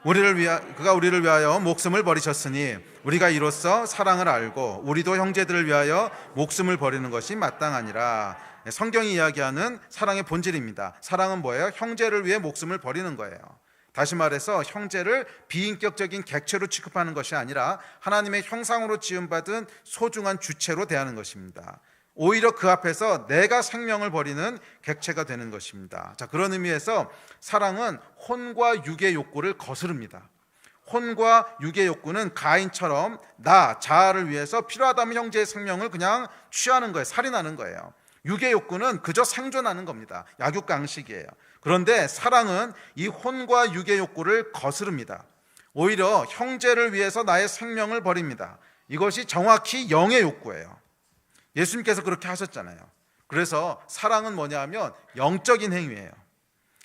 그가 우리를 위하여 목숨을 버리셨으니 우리가 이로써 사랑을 알고 우리도 형제들을 위하여 목숨을 버리는 것이 마땅하니라. 성경이 이야기하는 사랑의 본질입니다. 사랑은 뭐예요? 형제를 위해 목숨을 버리는 거예요. 다시 말해서 형제를 비인격적인 객체로 취급하는 것이 아니라 하나님의 형상으로 지음받은 소중한 주체로 대하는 것입니다. 오히려 그 앞에서 내가 생명을 버리는 객체가 되는 것입니다. 자, 그런 의미에서 사랑은 혼과 육의 욕구를 거스릅니다. 혼과 육의 욕구는 가인처럼 자아를 위해서 필요하다면 형제의 생명을 그냥 취하는 거예요. 살인하는 거예요. 육의 욕구는 그저 생존하는 겁니다. 약육강식이에요. 그런데 사랑은 이 혼과 육의 욕구를 거스릅니다. 오히려 형제를 위해서 나의 생명을 버립니다. 이것이 정확히 영의 욕구예요. 예수님께서 그렇게 하셨잖아요. 그래서 사랑은 뭐냐 하면 영적인 행위예요.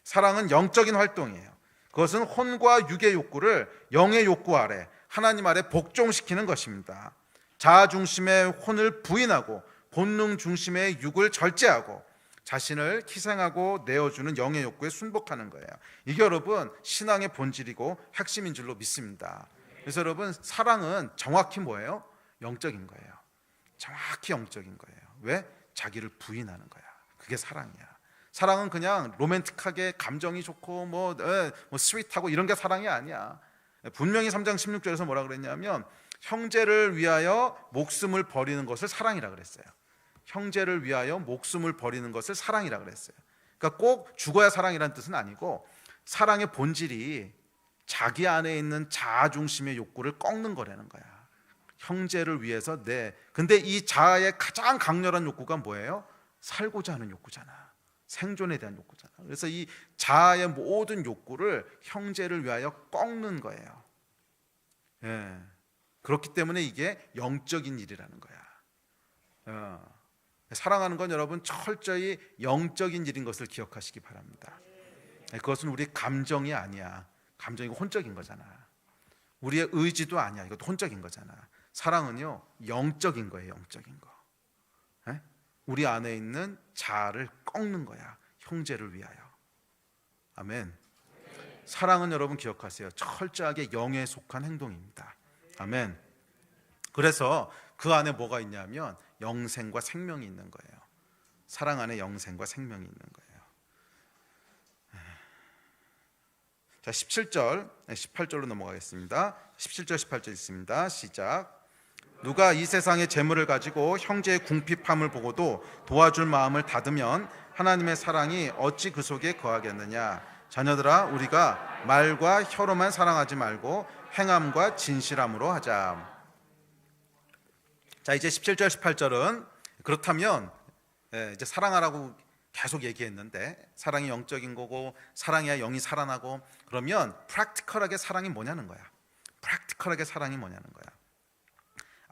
사랑은 영적인 활동이에요. 그것은 혼과 육의 욕구를 영의 욕구 아래, 하나님 아래 복종시키는 것입니다. 자아 중심의 혼을 부인하고 본능 중심의 육을 절제하고 자신을 희생하고 내어주는 영의 욕구에 순복하는 거예요. 이게 여러분 신앙의 본질이고 핵심인 줄로 믿습니다. 그래서 여러분, 사랑은 정확히 뭐예요? 영적인 거예요. 정확히 영적인 거예요. 왜? 자기를 부인하는 거야. 그게 사랑이야. 사랑은 그냥 로맨틱하게 감정이 좋고 뭐 스윗하고 이런 게 사랑이 아니야. 분명히 3장 16절에서 뭐라 그랬냐면 형제를 위하여 목숨을 버리는 것을 사랑이라 그랬어요. 형제를 위하여 목숨을 버리는 것을 사랑이라 그랬어요. 그러니까 꼭 죽어야 사랑이라는 뜻은 아니고, 사랑의 본질이 자기 안에 있는 자아 중심의 욕구를 꺾는 거라는 거야. 형제를 위해서 근데 이 자아의 가장 강렬한 욕구가 뭐예요? 살고자 하는 욕구잖아. 생존에 대한 욕구잖아. 그래서 이 자아의 모든 욕구를 형제를 위하여 꺾는 거예요. 예. 그렇기 때문에 이게 영적인 일이라는 거야. 사랑하는 건 여러분 철저히 영적인 일인 것을 기억하시기 바랍니다. 그것은 우리 감정이 아니야. 감정이 혼적인 거잖아. 우리의 의지도 아니야. 이것도 혼적인 거잖아. 사랑은요, 영적인 거예요. 영적인 거. 우리 안에 있는 자아를 꺾는 거야. 형제를 위하여. 아멘. 사랑은 여러분 기억하세요. 철저하게 영에 속한 행동입니다. 아멘. 그래서 그 안에 뭐가 있냐면 영생과 생명이 있는 거예요. 사랑 안에 영생과 생명이 있는 거예요. 자, 17절, 18절로 넘어가겠습니다. 17절, 18절 있습니다. 시작. 누가 이 세상의 재물을 가지고 형제의 궁핍함을 보고도 도와줄 마음을 닫으면 하나님의 사랑이 어찌 그 속에 거하겠느냐. 자녀들아, 우리가 말과 혀로만 사랑하지 말고 행함과 진실함으로 하자. 자, 이제 17절, 18절은 그렇다면 이제 사랑하라고 계속 얘기했는데, 사랑이 영적인 거고 사랑해야 영이 살아나고, 그러면 프랙티컬하게 사랑이 뭐냐는 거야. 프랙티컬하게 사랑이 뭐냐는 거야.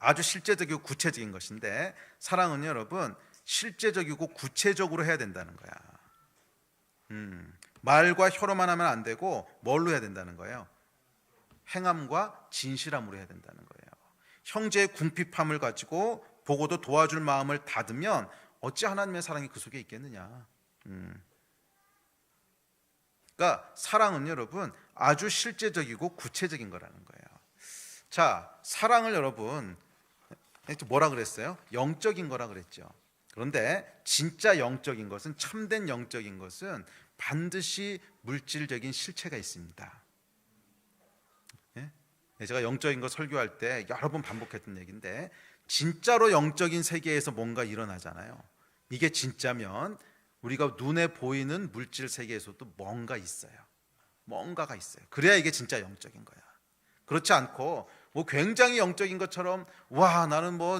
아주 실제적이고 구체적인 것인데, 사랑은 여러분 실제적이고 구체적으로 해야 된다는 거야. 말과 혀로만 하면 안 되고 뭘로 해야 된다는 거예요? 행함과 진실함으로 해야 된다는 거예요. 형제의 궁핍함을 가지고 보고도 도와줄 마음을 닫으면 어찌 하나님의 사랑이 그 속에 있겠느냐. 그러니까 사랑은 여러분 아주 실제적이고 구체적인 거라는 거예요. 자, 사랑을 여러분 뭐라 그랬어요? 영적인 거라 그랬죠. 그런데 진짜 영적인 것은, 참된 영적인 것은 반드시 물질적인 실체가 있습니다. 제가 영적인 거 설교할 때 여러 번 반복했던 얘기인데, 진짜로 영적인 세계에서 뭔가 일어나잖아요. 이게 진짜면 우리가 눈에 보이는 물질 세계에서도 뭔가 있어요. 뭔가가 있어요. 그래야 이게 진짜 영적인 거야. 그렇지 않고 뭐 굉장히 영적인 것처럼 와 나는 뭐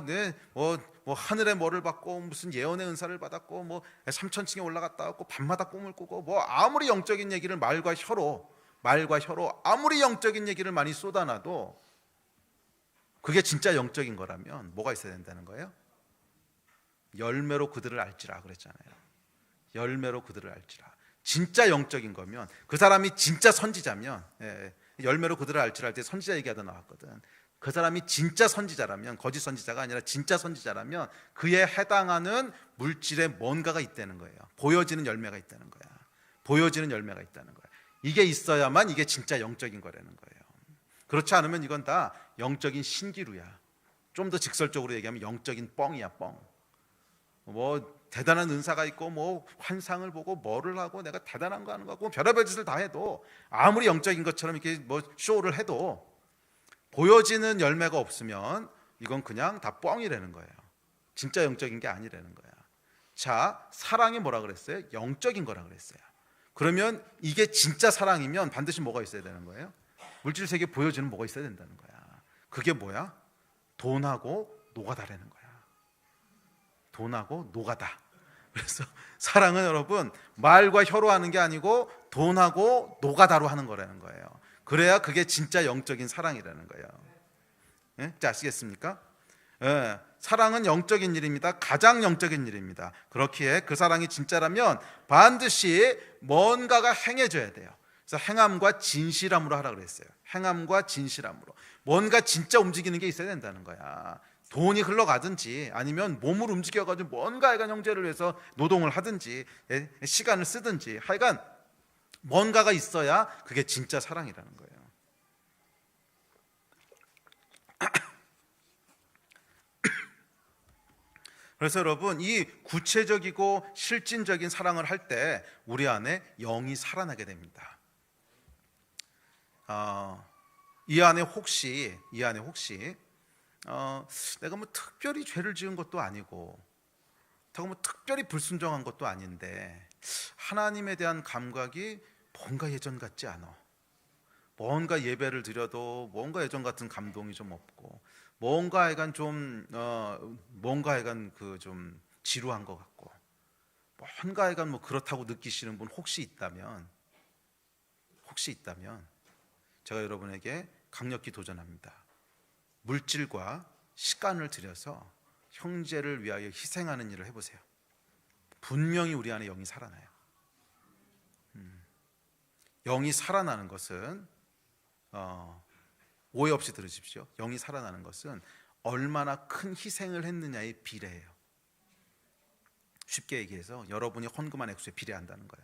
하늘의 뭐를 받고 무슨 예언의 은사를 받았고 뭐 3000층에 올라갔다 왔고 밤마다 꿈을 꾸고 뭐 아무리 영적인 얘기를 말과 혀로 아무리 영적인 얘기를 많이 쏟아놔도 그게 진짜 영적인 거라면 뭐가 있어야 된다는 거예요? 열매로 그들을 알지라 그랬잖아요. 열매로 그들을 알지라. 진짜 영적인 거면, 그 사람이 진짜 선지자면, 열매로 그들을 알지라 할 때 선지자 얘기하다 나왔거든. 그 사람이 진짜 선지자라면, 거짓 선지자가 아니라 진짜 선지자라면 그에 해당하는 물질에 뭔가가 있다는 거예요. 보여지는 열매가 있다는 거야. 보여지는 열매가 있다는 거야. 이게 있어야만 이게 진짜 영적인 거라는 거예요. 그렇지 않으면 이건 다 영적인 신기루야. 좀 더 직설적으로 얘기하면 영적인 뻥이야, 뻥. 뭐 대단한 은사가 있고 뭐 환상을 보고 뭐를 하고 내가 대단한 거 하는 거 같고 별의별 짓을 다 해도, 아무리 영적인 것처럼 이렇게 뭐 쇼를 해도 보여지는 열매가 없으면 이건 그냥 다 뻥이라는 거예요. 진짜 영적인 게 아니라는 거야. 자, 사랑이 뭐라 그랬어요? 영적인 거라 그랬어요. 그러면 이게 진짜 사랑이면 반드시 뭐가 있어야 되는 거예요? 물질 세계에 보여지는 뭐가 있어야 된다는 거야. 그게 뭐야? 돈하고 노가다라는 거야. 돈하고 노가다. 그래서 사랑은 여러분 말과 혀로 하는 게 아니고 돈하고 노가다로 하는 거라는 거예요. 그래야 그게 진짜 영적인 사랑이라는 거예요. 자, 아시겠습니까? 사랑은 영적인 일입니다. 가장 영적인 일입니다. 그렇기에 그 사랑이 진짜라면 반드시 뭔가가 행해져야 돼요. 그래서 행함과 진실함으로 하라 그랬어요. 행함과 진실함으로. 뭔가 진짜 움직이는 게 있어야 된다는 거야. 돈이 흘러가든지 아니면 몸을 움직여가지고 뭔가 하여간 형제를 위해서 노동을 하든지 시간을 쓰든지 하여간 뭔가가 있어야 그게 진짜 사랑이라는 거예요. 그래서 여러분, 이 구체적이고 실질적인 사랑을 할 때 우리 안에 영이 살아나게 됩니다. 이 안에 혹시 내가 뭐 특별히 죄를 지은 것도 아니고 내가 뭐 특별히 불순종한 것도 아닌데 하나님에 대한 감각이 뭔가 예전 같지 않아. 뭔가 예배를 드려도 뭔가 예전 같은 감동이 좀 없고 뭔가 약간 좀 좀 지루한 것 같고 뭔가 약간 뭐 그렇다고 느끼시는 분 혹시 있다면 제가 여러분에게 강력히 도전합니다. 물질과 시간을 들여서 형제를 위하여 희생하는 일을 해보세요. 분명히 우리 안에 영이 살아나요. 영이 살아나는 것은 오해 없이 들으십시오. 영이 살아나는 것은 얼마나 큰 희생을 했느냐에 비례해요. 쉽게 얘기해서 여러분이 헌금한 액수에 비례한다는 거야.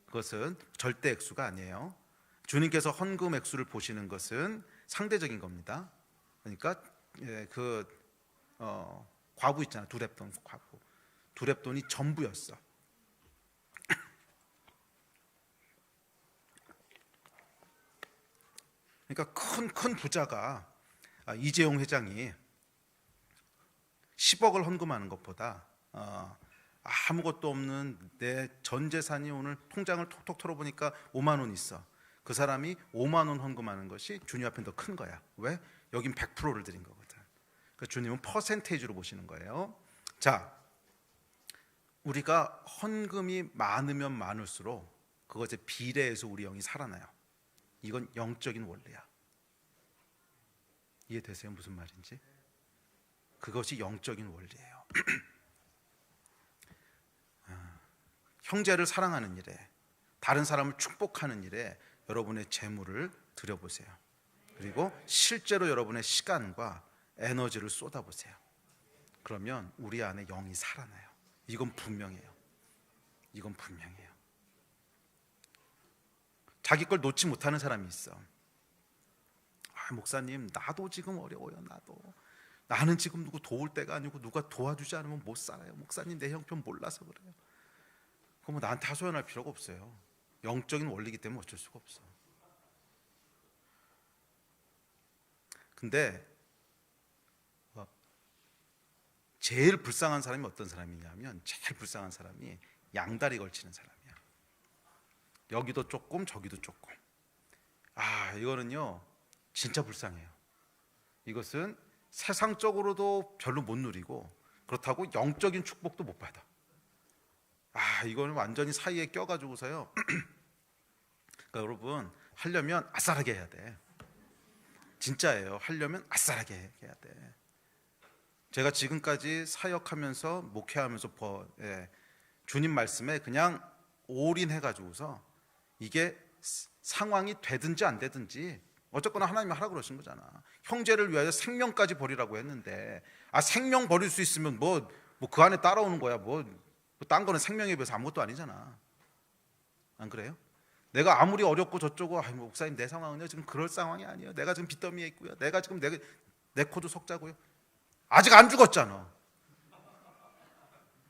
그것은 절대 액수가 아니에요. 주님께서 헌금 액수를 보시는 것은 상대적인 겁니다. 그러니까 과부 있잖아. 두렙돈 과부. 두렙돈이 전부였어. 그러니까 큰 부자가 이재용 회장이 10억을 헌금하는 것보다 아무것도 없는 내 전 재산이 오늘 통장을 톡톡 털어보니까 5만 원 있어. 그 사람이 5만 원 헌금하는 것이 주님 앞엔 더 큰 거야. 왜? 여긴 100%를 드린 거거든. 그러니까 주님은 퍼센테이지로 보시는 거예요. 자, 우리가 헌금이 많으면 많을수록 그것에 비례해서 우리 영이 살아나요. 이건 영적인 원리야. 이해되세요? 무슨 말인지? 그것이 영적인 원리예요. 형제를 사랑하는 일에, 다른 사람을 축복하는 일에 여러분의 재물을 들여보세요. 그리고 실제로 여러분의 시간과 에너지를 쏟아보세요. 그러면 우리 안에 영이 살아나요. 이건 분명해요. 자기 걸 놓지 못하는 사람이 있어. 목사님, 나도 지금 어려워요. 나는 지금 누구 도울 때가 아니고 누가 도와주지 않으면 못 살아요. 목사님, 내 형편 몰라서 그래요. 그럼 뭐 나한테 하소연할 필요가 없어요. 영적인 원리이기 때문에 어쩔 수가 없어. 근데 제일 불쌍한 사람이 어떤 사람이냐면, 제일 불쌍한 사람이 양다리 걸치는 사람이야. 여기도 조금 저기도 조금. 이거는요 진짜 불쌍해요. 이것은 세상적으로도 별로 못 누리고 그렇다고 영적인 축복도 못 받아. 이거는 완전히 사이에 껴가지고서요. 그러니까 여러분, 하려면 아싸라게 해야 돼. 진짜예요. 하려면 아싸라게 해야 돼. 제가 지금까지 사역하면서 목회하면서 주님 말씀에 그냥 올인해가지고서 이게 상황이 되든지 안 되든지 어쨌거나 하나님이 하라고 그러신 거잖아. 형제를 위하여 생명까지 버리라고 했는데 생명 버릴 수 있으면 뭐 그 안에 따라오는 거야. 딴 거는 생명에 비해서 아무것도 아니잖아. 안 그래요? 내가 아무리 어렵고 저쩌고 목사님, 내 상황은요 지금 그럴 상황이 아니에요. 내가 지금 빚더미에 있고요. 내가 지금 내 코도 속자고요. 아직 안 죽었잖아.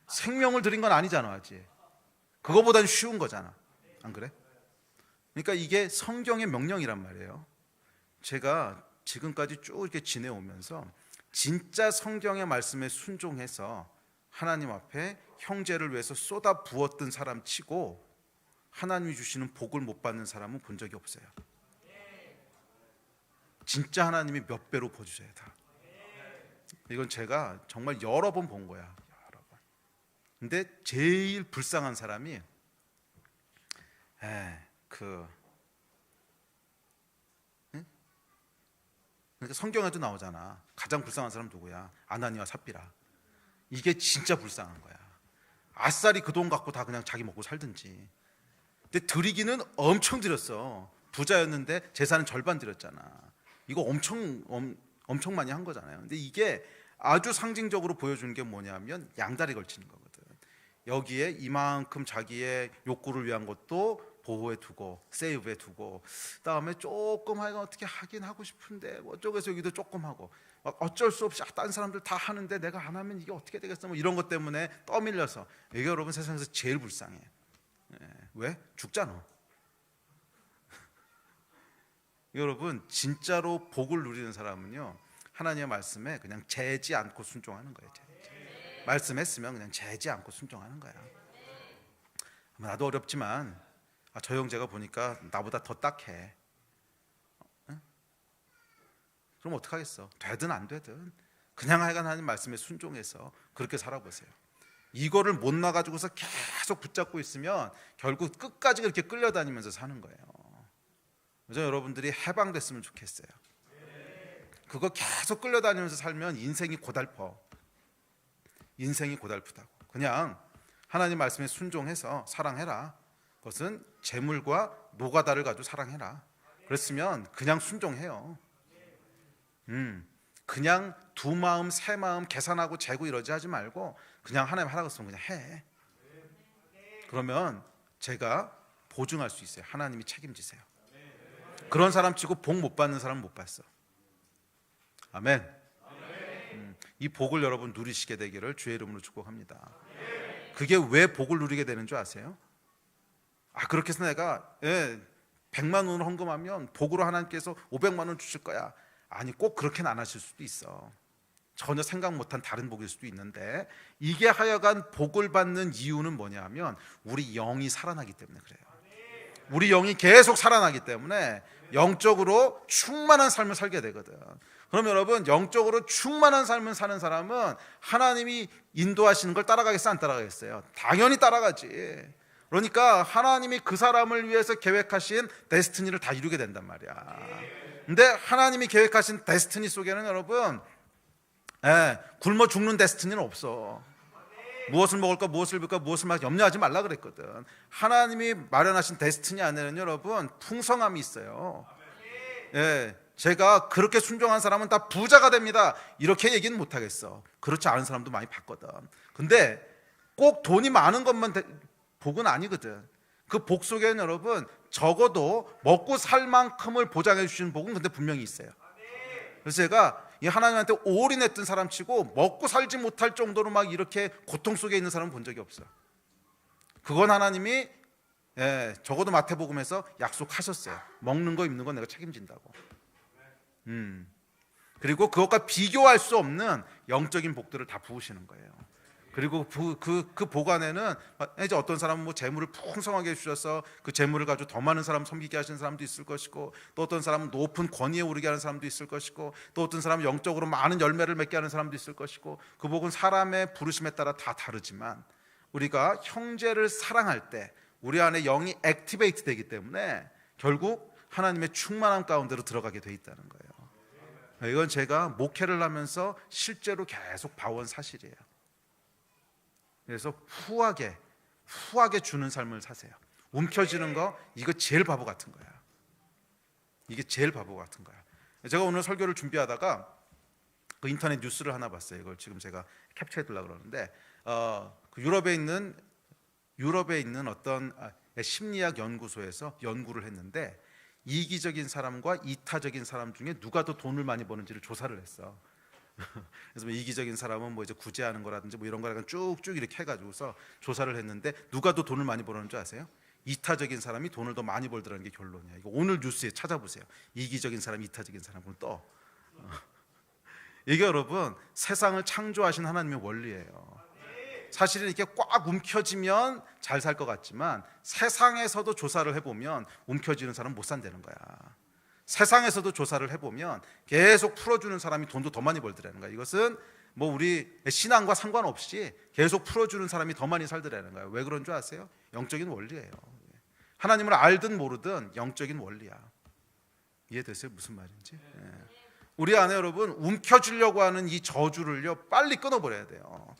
생명을 드린 건 아니잖아. 아직. 그거보다는 쉬운 거잖아. 안 그래? 그러니까 이게 성경의 명령이란 말이에요. 제가 지금까지 쭉 이렇게 지내오면서 진짜 성경의 말씀에 순종해서 하나님 앞에 형제를 위해서 쏟아 부었던 사람 치고 하나님이 주시는 복을 못 받는 사람은 본 적이 없어요. 진짜 하나님이 몇 배로 보여주셔야 돼. 이건 제가 정말 여러 번 본 거야. 여러 번. 근데 제일 불쌍한 사람이 그러니까 성경에도 나오잖아. 가장 불쌍한 사람 누구야? 아나니와 삽비라. 이게 진짜 불쌍한 거야. 아싸리 그 돈 갖고 다 그냥 자기 먹고 살든지. 근데 드리기는 엄청 드렸어. 부자였는데 재산은 절반 드렸잖아. 이거 엄청 많이 한 거잖아요. 근데 이게 아주 상징적으로 보여주는 게 뭐냐면 양다리 걸치는 거거든. 여기에 이만큼 자기의 욕구를 위한 것도 보호해 두고 세이브해 두고, 그다음에 조금 어떻게 하긴 하고 싶은데 어쩌고해서 여기도 조금 하고, 막 어쩔 수 없이 딴 사람들 다 하는데 내가 안 하면 이게 어떻게 되겠어? 뭐 이런 것 때문에 떠밀려서. 이게 여러분 세상에서 제일 불쌍해. 왜? 죽잖아. 여러분 진짜로 복을 누리는 사람은요, 하나님의 말씀에 그냥 재지 않고 순종하는 거예요. 말씀했으면 그냥 재지 않고 순종하는 거야. 나도 어렵지만 저 형제가 보니까 나보다 더 딱해. 그럼 어떡하겠어? 되든 안 되든 그냥 하여간 하나님 말씀에 순종해서 그렇게 살아보세요. 이거를 못 나가지고서 계속 붙잡고 있으면 결국 끝까지 그렇게 끌려다니면서 사는 거예요. 그래서 여러분들이 해방됐으면 좋겠어요. 그거 계속 끌려다니면서 살면 인생이 고달퍼. 인생이 고달프다고. 그냥 하나님 말씀에 순종해서 사랑해라. 그것은 재물과 노가다를 가지고 사랑해라. 그랬으면 그냥 순종해요. 그냥 두 마음 세 마음 계산하고 재고 이러지 하지 말고 그냥 하나님 하라고 했으면 그냥 해. 그러면 제가 보증할 수 있어요. 하나님이 책임지세요. 그런 사람 치고 복 못 받는 사람 못 봤어. 아멘. 이 복을 여러분 누리시게 되기를 주의 이름으로 축복합니다. 그게 왜 복을 누리게 되는 줄 아세요? 그렇게 해서 내가 100만 원을 헌금하면 복으로 하나님께서 500만 원 주실 거야. 아니, 꼭 그렇게는 안 하실 수도 있어. 전혀 생각 못한 다른 복일 수도 있는데, 이게 하여간 복을 받는 이유는 뭐냐 하면 우리 영이 살아나기 때문에 그래요. 우리 영이 계속 살아나기 때문에 영적으로 충만한 삶을 살게 되거든. 그럼 여러분, 영적으로 충만한 삶을 사는 사람은 하나님이 인도하시는 걸 따라가겠어요? 안 따라가겠어요? 당연히 따라가지. 그러니까 하나님이 그 사람을 위해서 계획하신 데스티니를 다 이루게 된단 말이야. 근데 하나님이 계획하신 데스티니 속에는 여러분 굶어 죽는 데스티니는 없어. 무엇을 먹을까, 무엇을 입을까, 무엇을 막 염려하지 말라 그랬거든. 하나님이 마련하신 데스티니 안에는 여러분 풍성함이 있어요. 제가 그렇게 순종한 사람은 다 부자가 됩니다, 이렇게 얘기는 못하겠어. 그렇지 않은 사람도 많이 봤거든. 근데 꼭 돈이 많은 것만 복은 아니거든. 그 복 속에는 여러분 적어도 먹고 살 만큼을 보장해 주시는 복은 근데 분명히 있어요. 그래서 제가 이 하나님한테 올인했던 사람 치고 먹고 살지 못할 정도로 막 이렇게 고통 속에 있는 사람은 본 적이 없어요. 그건 하나님이 적어도 마태복음에서 약속하셨어요. 먹는 거 입는 건 내가 책임진다고. 그리고 그것과 비교할 수 없는 영적인 복들을 다 부으시는 거예요. 그리고 그 복 안에는 이제 어떤 사람은 뭐 재물을 풍성하게 주셔서 그 재물을 가지고 더 많은 사람 섬기게 하시는 사람도 있을 것이고, 또 어떤 사람은 높은 권위에 오르게 하는 사람도 있을 것이고, 또 어떤 사람은 영적으로 많은 열매를 맺게 하는 사람도 있을 것이고, 그 복은 사람의 부르심에 따라 다 다르지만 우리가 형제를 사랑할 때 우리 안에 영이 액티베이트 되기 때문에 결국 하나님의 충만함 가운데로 들어가게 돼 있다는 거예요. 이건 제가 목회를 하면서 실제로 계속 봐온 사실이에요. 그래서 후하게 주는 삶을 사세요. 움켜쥐는 거, 이거 제일 바보 같은 거야. 이게 제일 바보 같은 거야. 제가 오늘 설교를 준비하다가 그 인터넷 뉴스를 하나 봤어요. 이걸 지금 제가 캡처해 두려고 그러는데 그 유럽에 있는 어떤 심리학 연구소에서 연구를 했는데, 이기적인 사람과 이타적인 사람 중에 누가 더 돈을 많이 버는지를 조사를 했어. 그래서 뭐 이기적인 사람은 뭐 이제 구제하는 거라든지 뭐 이런 거랑 쭉쭉 이렇게 해가지고서 조사를 했는데, 누가 더 돈을 많이 버는 줄 아세요? 이타적인 사람이 돈을 더 많이 벌더라는 게 결론이야. 이거 오늘 뉴스에 찾아보세요. 이기적인 사람, 이타적인 사람은 떠. 이게 여러분 세상을 창조하신 하나님의 원리예요. 사실은 이렇게 꽉 움켜쥐면 잘 살 것 같지만 세상에서도 조사를 해보면 움켜쥐는 사람은 못 산다는 거야. 세상에서도 조사를 해보면 계속 풀어주는 사람이 돈도 더 많이 벌더라는 거야. 이것은 뭐 우리 신앙과 상관없이 계속 풀어주는 사람이 더 많이 살더라는 거야. 왜 그런 줄 아세요? 영적인 원리예요. 하나님을 알든 모르든 영적인 원리야. 이해되세요? 무슨 말인지? 우리 안에 여러분 움켜쥐려고 하는 이 저주를요 빨리 끊어버려야 돼요.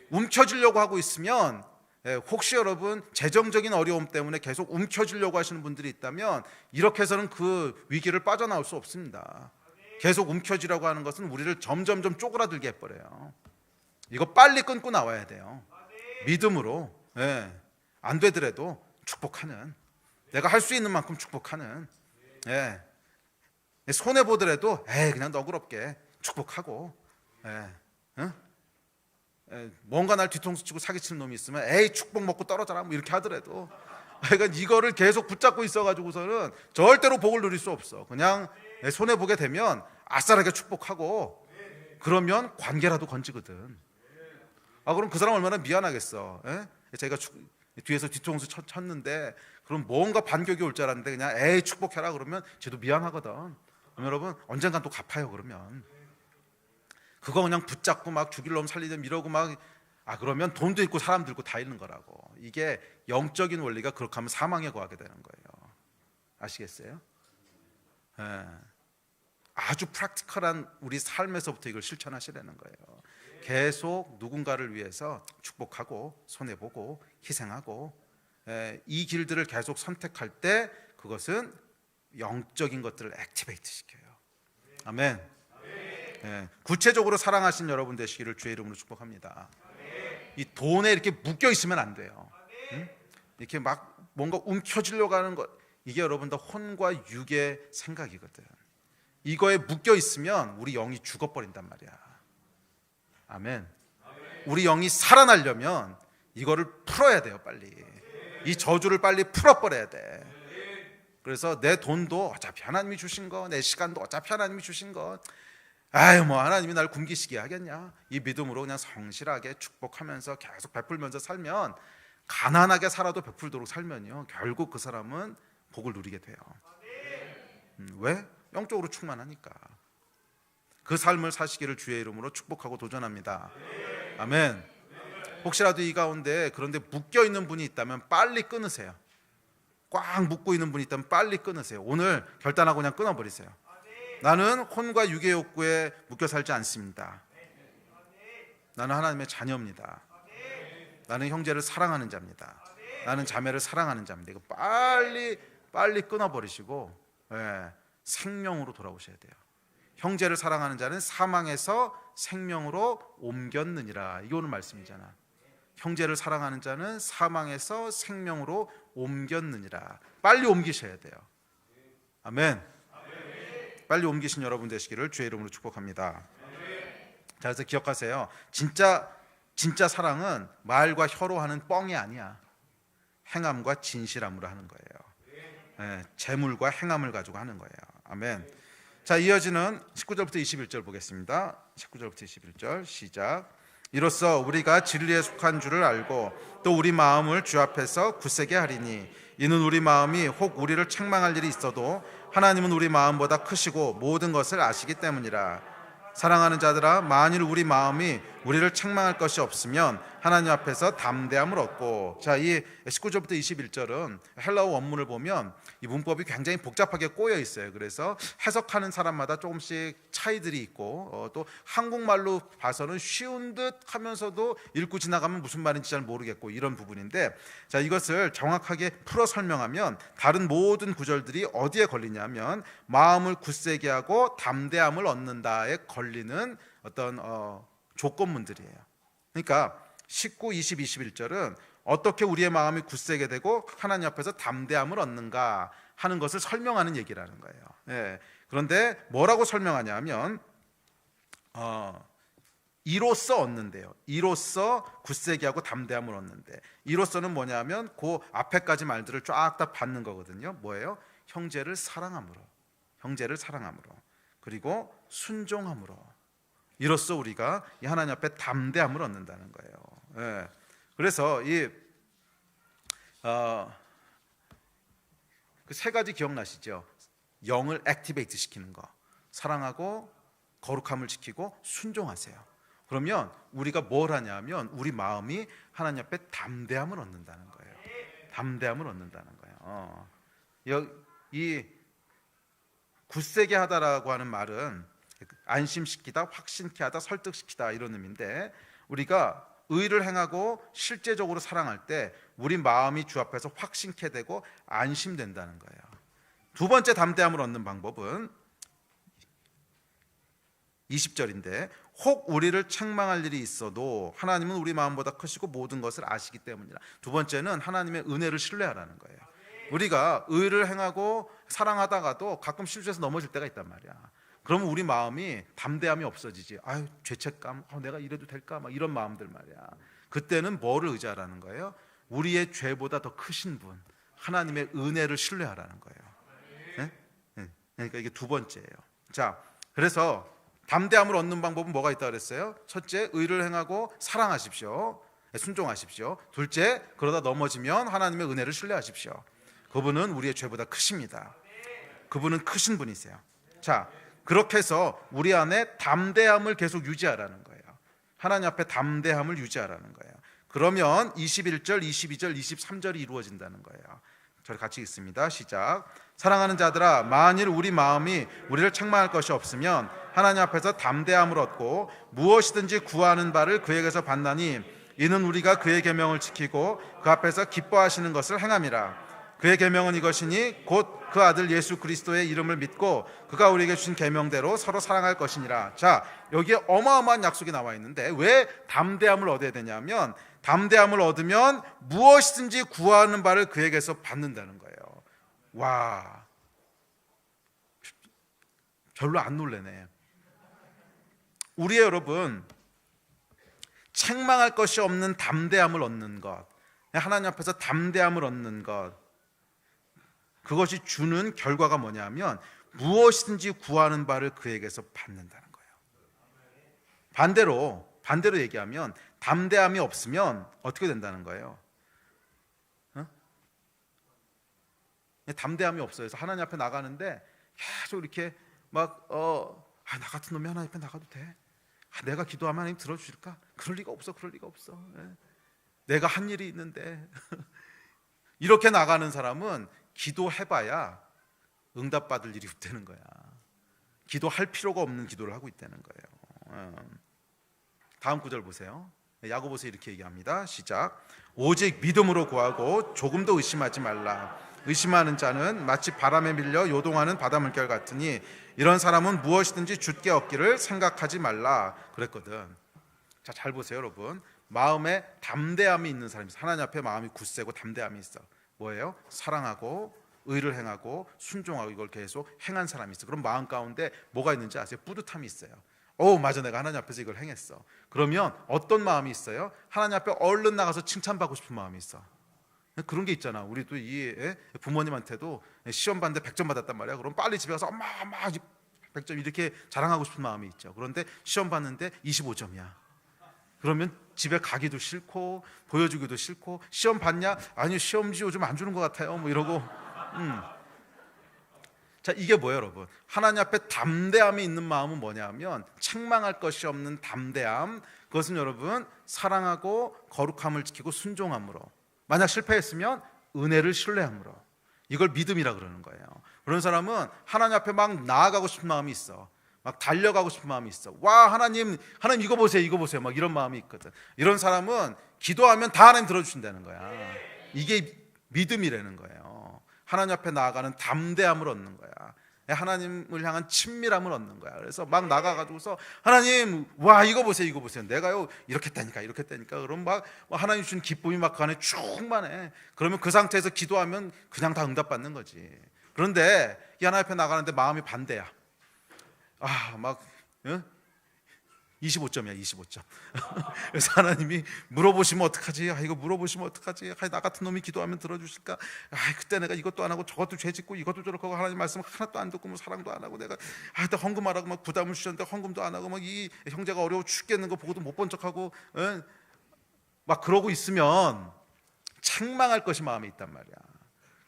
움켜쥐려고 하고 있으면 혹시 여러분 재정적인 어려움 때문에 계속 움켜쥐려고 하시는 분들이 있다면 이렇게 해서는 그 위기를 빠져나올 수 없습니다. 계속 움켜쥐려고 하는 것은 우리를 점점점 쪼그라들게 해버려요. 이거 빨리 끊고 나와야 돼요. 믿음으로 안 되더라도 축복하는, 내가 할 수 있는 만큼 축복하는, 손해보더라도 그냥 너그럽게 축복하고, 응? 뭔가 날 뒤통수 치고 사기치는 놈이 있으면 에이 축복 먹고 떨어져라 뭐 이렇게 하더라도, 그러니까 이거를 계속 붙잡고 있어가지고서는 절대로 복을 누릴 수 없어. 그냥 손해 보게 되면 아싸하게 축복하고, 그러면 관계라도 건지거든. 그럼 그 사람 얼마나 미안하겠어. 제가 뒤에서 뒤통수 쳤는데 그럼 뭔가 반격이 올 줄 알았는데 그냥 에이 축복해라 그러면 쟤도 미안하거든. 그럼 여러분 언젠간 또 갚아요. 그러면 그거 그냥 붙잡고 막 죽일 놈 살리든 이러고 막 그러면 돈도 있고 사람도 있고 다 잃는 거라고. 이게 영적인 원리가 그렇게 하면 사망에 거하게 되는 거예요. 아시겠어요? 아주 프랙티컬한 우리 삶에서부터 이걸 실천하시라는 거예요. 계속 누군가를 위해서 축복하고 손해보고 희생하고, 이 길들을 계속 선택할 때 그것은 영적인 것들을 액티베이트 시켜요. 아멘. 구체적으로 사랑하신 여러분 되시기를 주의 이름으로 축복합니다. 이 돈에 이렇게 묶여 있으면 안 돼요. 이렇게 막 뭔가 움켜쥐려고 하는 것, 이게 여러분 다 혼과 육의 생각이거든. 이거에 묶여 있으면 우리 영이 죽어버린단 말이야. 아멘. 우리 영이 살아나려면 이거를 풀어야 돼요. 빨리 이 저주를 빨리 풀어버려야 돼. 그래서 내 돈도 어차피 하나님이 주신 거, 내 시간도 어차피 하나님이 주신 거, 뭐 하나님이 날 굶기시게 하겠냐, 이 믿음으로 그냥 성실하게 축복하면서 계속 베풀면서 살면, 가난하게 살아도 베풀도록 살면요, 결국 그 사람은 복을 누리게 돼요. 왜? 영적으로 충만하니까. 그 삶을 사시기를 주의 이름으로 축복하고 도전합니다. 아멘. 혹시라도 이 가운데 그런데 묶여 있는 분이 있다면 빨리 끊으세요. 꽉 묶고 있는 분이 있다면 빨리 끊으세요. 오늘 결단하고 그냥 끊어버리세요. 나는 혼과 육의 욕구에 묶여 살지 않습니다. 나는 하나님의 자녀입니다. 나는 형제를 사랑하는 자입니다. 나는 자매를 사랑하는 자입니다. 이거 빨리 끊어버리시고 생명으로 돌아오셔야 돼요. 형제를 사랑하는 자는 사망에서 생명으로 옮겼느니라. 이게 오늘 말씀이잖아. 형제를 사랑하는 자는 사망에서 생명으로 옮겼느니라. 빨리 옮기셔야 돼요. 아멘. 빨리 옮기신 여러분 되시기를 주의 이름으로 축복합니다. 자, 그래서 기억하세요. 진짜 사랑은 말과 혀로 하는 뻥이 아니야. 행함과 진실함으로 하는 거예요. 재물과 행함을 가지고 하는 거예요. 아멘. 자, 이어지는 19절부터 21절 보겠습니다. 19절부터 21절 시작. 이로써 우리가 진리에 속한 줄을 알고 또 우리 마음을 주 앞에서 굳세게 하리니, 이는 우리 마음이 혹 우리를 책망할 일이 있어도 하나님은 우리 마음보다 크시고 모든 것을 아시기 때문이라. 사랑하는 자들아, 만일 우리 마음이 우리를 책망할 것이 없으면 하나님 앞에서 담대함을 얻고. 자, 이 19절부터 21절은 헬라어 원문을 보면 이 문법이 굉장히 복잡하게 꼬여 있어요. 그래서 해석하는 사람마다 조금씩 차이들이 있고, 또 한국말로 봐서는 쉬운 듯 하면서도 읽고 지나가면 무슨 말인지 잘 모르겠고, 이런 부분인데, 자, 이것을 정확하게 풀어 설명하면 다른 모든 구절들이 어디에 걸리냐면 마음을 굳세게 하고 담대함을 얻는다에 걸리는 어떤 조건문들이에요. 그러니까 19, 20, 21절은 어떻게 우리의 마음이 굳세게 되고 하나님 앞에서 담대함을 얻는가 하는 것을 설명하는 얘기라는 거예요. 그런데 뭐라고 설명하냐면 이로써 얻는데요. 이로써 굳세게 하고 담대함을 얻는데, 이로써는 뭐냐면 그 앞에까지 말들을 쫙 다 받는 거거든요. 뭐예요? 형제를 사랑함으로, 그리고 순종함으로, 이로써 우리가 이 하나님 앞에 담대함을 얻는다는 거예요. 그래서 이 그 세 가지 기억나시죠? 영을 액티베이트 시키는 거, 사랑하고 거룩함을 지키고 순종하세요. 그러면 우리가 뭘 하냐면 우리 마음이 하나님 앞에 담대함을 얻는다는 거예요. 담대함을 얻는다는 거예요. 이 굳세게 하다라고 하는 말은 안심시키다, 확신케 하다, 설득시키다, 이런 의미인데, 우리가 의를 행하고 실제적으로 사랑할 때 우리 마음이 주 앞에서 확신케 되고 안심된다는 거예요. 두 번째 담대함을 얻는 방법은 20절인데, 혹 우리를 책망할 일이 있어도 하나님은 우리 마음보다 크시고 모든 것을 아시기 때문이라. 두 번째는 하나님의 은혜를 신뢰하라는 거예요. 우리가 의를 행하고 사랑하다가도 가끔 실수해서 넘어질 때가 있단 말이야. 그러면 우리 마음이 담대함이 없어지지. 아유, 죄책감, 내가 이래도 될까? 막 이런 마음들 말이야. 그때는 뭐를 의지하라는 거예요? 우리의 죄보다 더 크신 분, 하나님의 은혜를 신뢰하라는 거예요. 네? 네. 그러니까 이게 두 번째예요. 자, 그래서 담대함을 얻는 방법은 뭐가 있다고 그랬어요? 첫째, 의를 행하고 사랑하십시오. 순종하십시오. 둘째, 그러다 넘어지면 하나님의 은혜를 신뢰하십시오. 그분은 우리의 죄보다 크십니다. 그분은 크신 분이세요. 자, 그렇게 해서 우리 안에 담대함을 계속 유지하라는 거예요. 하나님 앞에 담대함을 유지하라는 거예요. 그러면 21절, 22절, 23절이 이루어진다는 거예요. 저희 같이 읽습니다. 시작. 사랑하는 자들아, 만일 우리 마음이 우리를 책망할 것이 없으면 하나님 앞에서 담대함을 얻고 무엇이든지 구하는 바를 그에게서 받나니 이는 우리가 그의 계명을 지키고 그 앞에서 기뻐하시는 것을 행함이라. 그의 계명은 이것이니 곧 그 아들 예수 그리스도의 이름을 믿고 그가 우리에게 주신 계명대로 서로 사랑할 것이니라. 자, 여기에 어마어마한 약속이 나와 있는데 왜 담대함을 얻어야 되냐면 담대함을 얻으면 무엇이든지 구하는 바를 그에게서 받는다는 거예요. 와, 별로 안 놀래네. 우리 여러분, 책망할 것이 없는 담대함을 얻는 것, 하나님 앞에서 담대함을 얻는 것, 그것이 주는 결과가 뭐냐면 무엇이든지 구하는 바를 그에게서 받는다는 거예요. 반대로 얘기하면 담대함이 없으면 어떻게 된다는 거예요? 담대함이 없어요. 그래서 하나님 앞에 나가는데 계속 이렇게 막 나 같은 놈이 하나님 앞에 나가도 돼? 내가 기도하면 하나님 들어주실까? 그럴 리가 없어. 내가 한 일이 있는데 이렇게 나가는 사람은 기도해봐야 응답받을 일이 없다는 거야. 기도할 필요가 없는 기도를 하고 있다는 거예요. 다음 구절 보세요. 야고보서 이렇게 얘기합니다. 시작. 오직 믿음으로 구하고 조금도 의심하지 말라. 의심하는 자는 마치 바람에 밀려 요동하는 바닷물결 같으니 이런 사람은 무엇이든지 주께 얻기를 생각하지 말라 그랬거든. 자, 잘 보세요 여러분. 마음에 담대함이 있는 사람이 있어. 하나님 앞에 마음이 굳세고 담대함이 있어. 뭐예요? 사랑하고 의를 행하고 순종하고 이걸 계속 행한 사람이 있어. 그럼 마음 가운데 뭐가 있는지 아세요? 뿌듯함이 있어요. 맞아, 내가 하나님 앞에서 이걸 행했어. 그러면 어떤 마음이 있어요? 하나님 앞에 얼른 나가서 칭찬받고 싶은 마음이 있어. 그런 게 있잖아. 우리도 이 부모님한테도 시험 봤는데 100점 받았단 말이야. 그럼 빨리 집에 가서 엄마 100점 이렇게 자랑하고 싶은 마음이 있죠. 그런데 시험 봤는데 25점이야. 그러면 집에 가기도 싫고 보여주기도 싫고, 시험 봤냐? 아니요, 시험지 요즘 안 주는 것 같아요. 뭐 이러고. 자, 이게 뭐예요 여러분? 하나님 앞에 담대함이 있는 마음은 뭐냐면 책망할 것이 없는 담대함. 그것은 여러분 사랑하고 거룩함을 지키고 순종함으로, 만약 실패했으면 은혜를 신뢰함으로, 이걸 믿음이라 그러는 거예요. 그런 사람은 하나님 앞에 막 나아가고 싶은 마음이 있어. 막 달려가고 싶은 마음이 있어. 와, 하나님 이거 보세요 막 이런 마음이 있거든. 이런 사람은 기도하면 다 하나님 들어주신다는 거야. 이게 믿음이라는 거예요. 하나님 앞에 나아가는 담대함을 얻는 거야. 하나님을 향한 친밀함을 얻는 거야. 그래서 막 나가가지고서 하나님, 와, 이거 보세요 내가요 이렇게 했다니까 그럼 막 하나님 주신 기쁨이 막 그 안에 충만해. 그러면 그 상태에서 기도하면 그냥 다 응답받는 거지. 그런데 이 하나님 앞에 나가는데 마음이 반대야. 25점이야 25점. 그래서 하나님이 물어보시면 어떡하지? 이거 물어보시면 어떡하지? 나 같은 놈이 기도하면 들어주실까? 그때 내가 이것도 안 하고 저것도 죄짓고 이것도 저렇게 하고 하나님 말씀 하나도 안 듣고 뭐 사랑도 안 하고 내가 나 헌금하라고 막 부담을 주셨는데 헌금도 안 하고 막 이 형제가 어려워 죽겠는 거 보고도 못 본 척하고 막 그러고 있으면 책망할 것이 마음에 있단 말이야.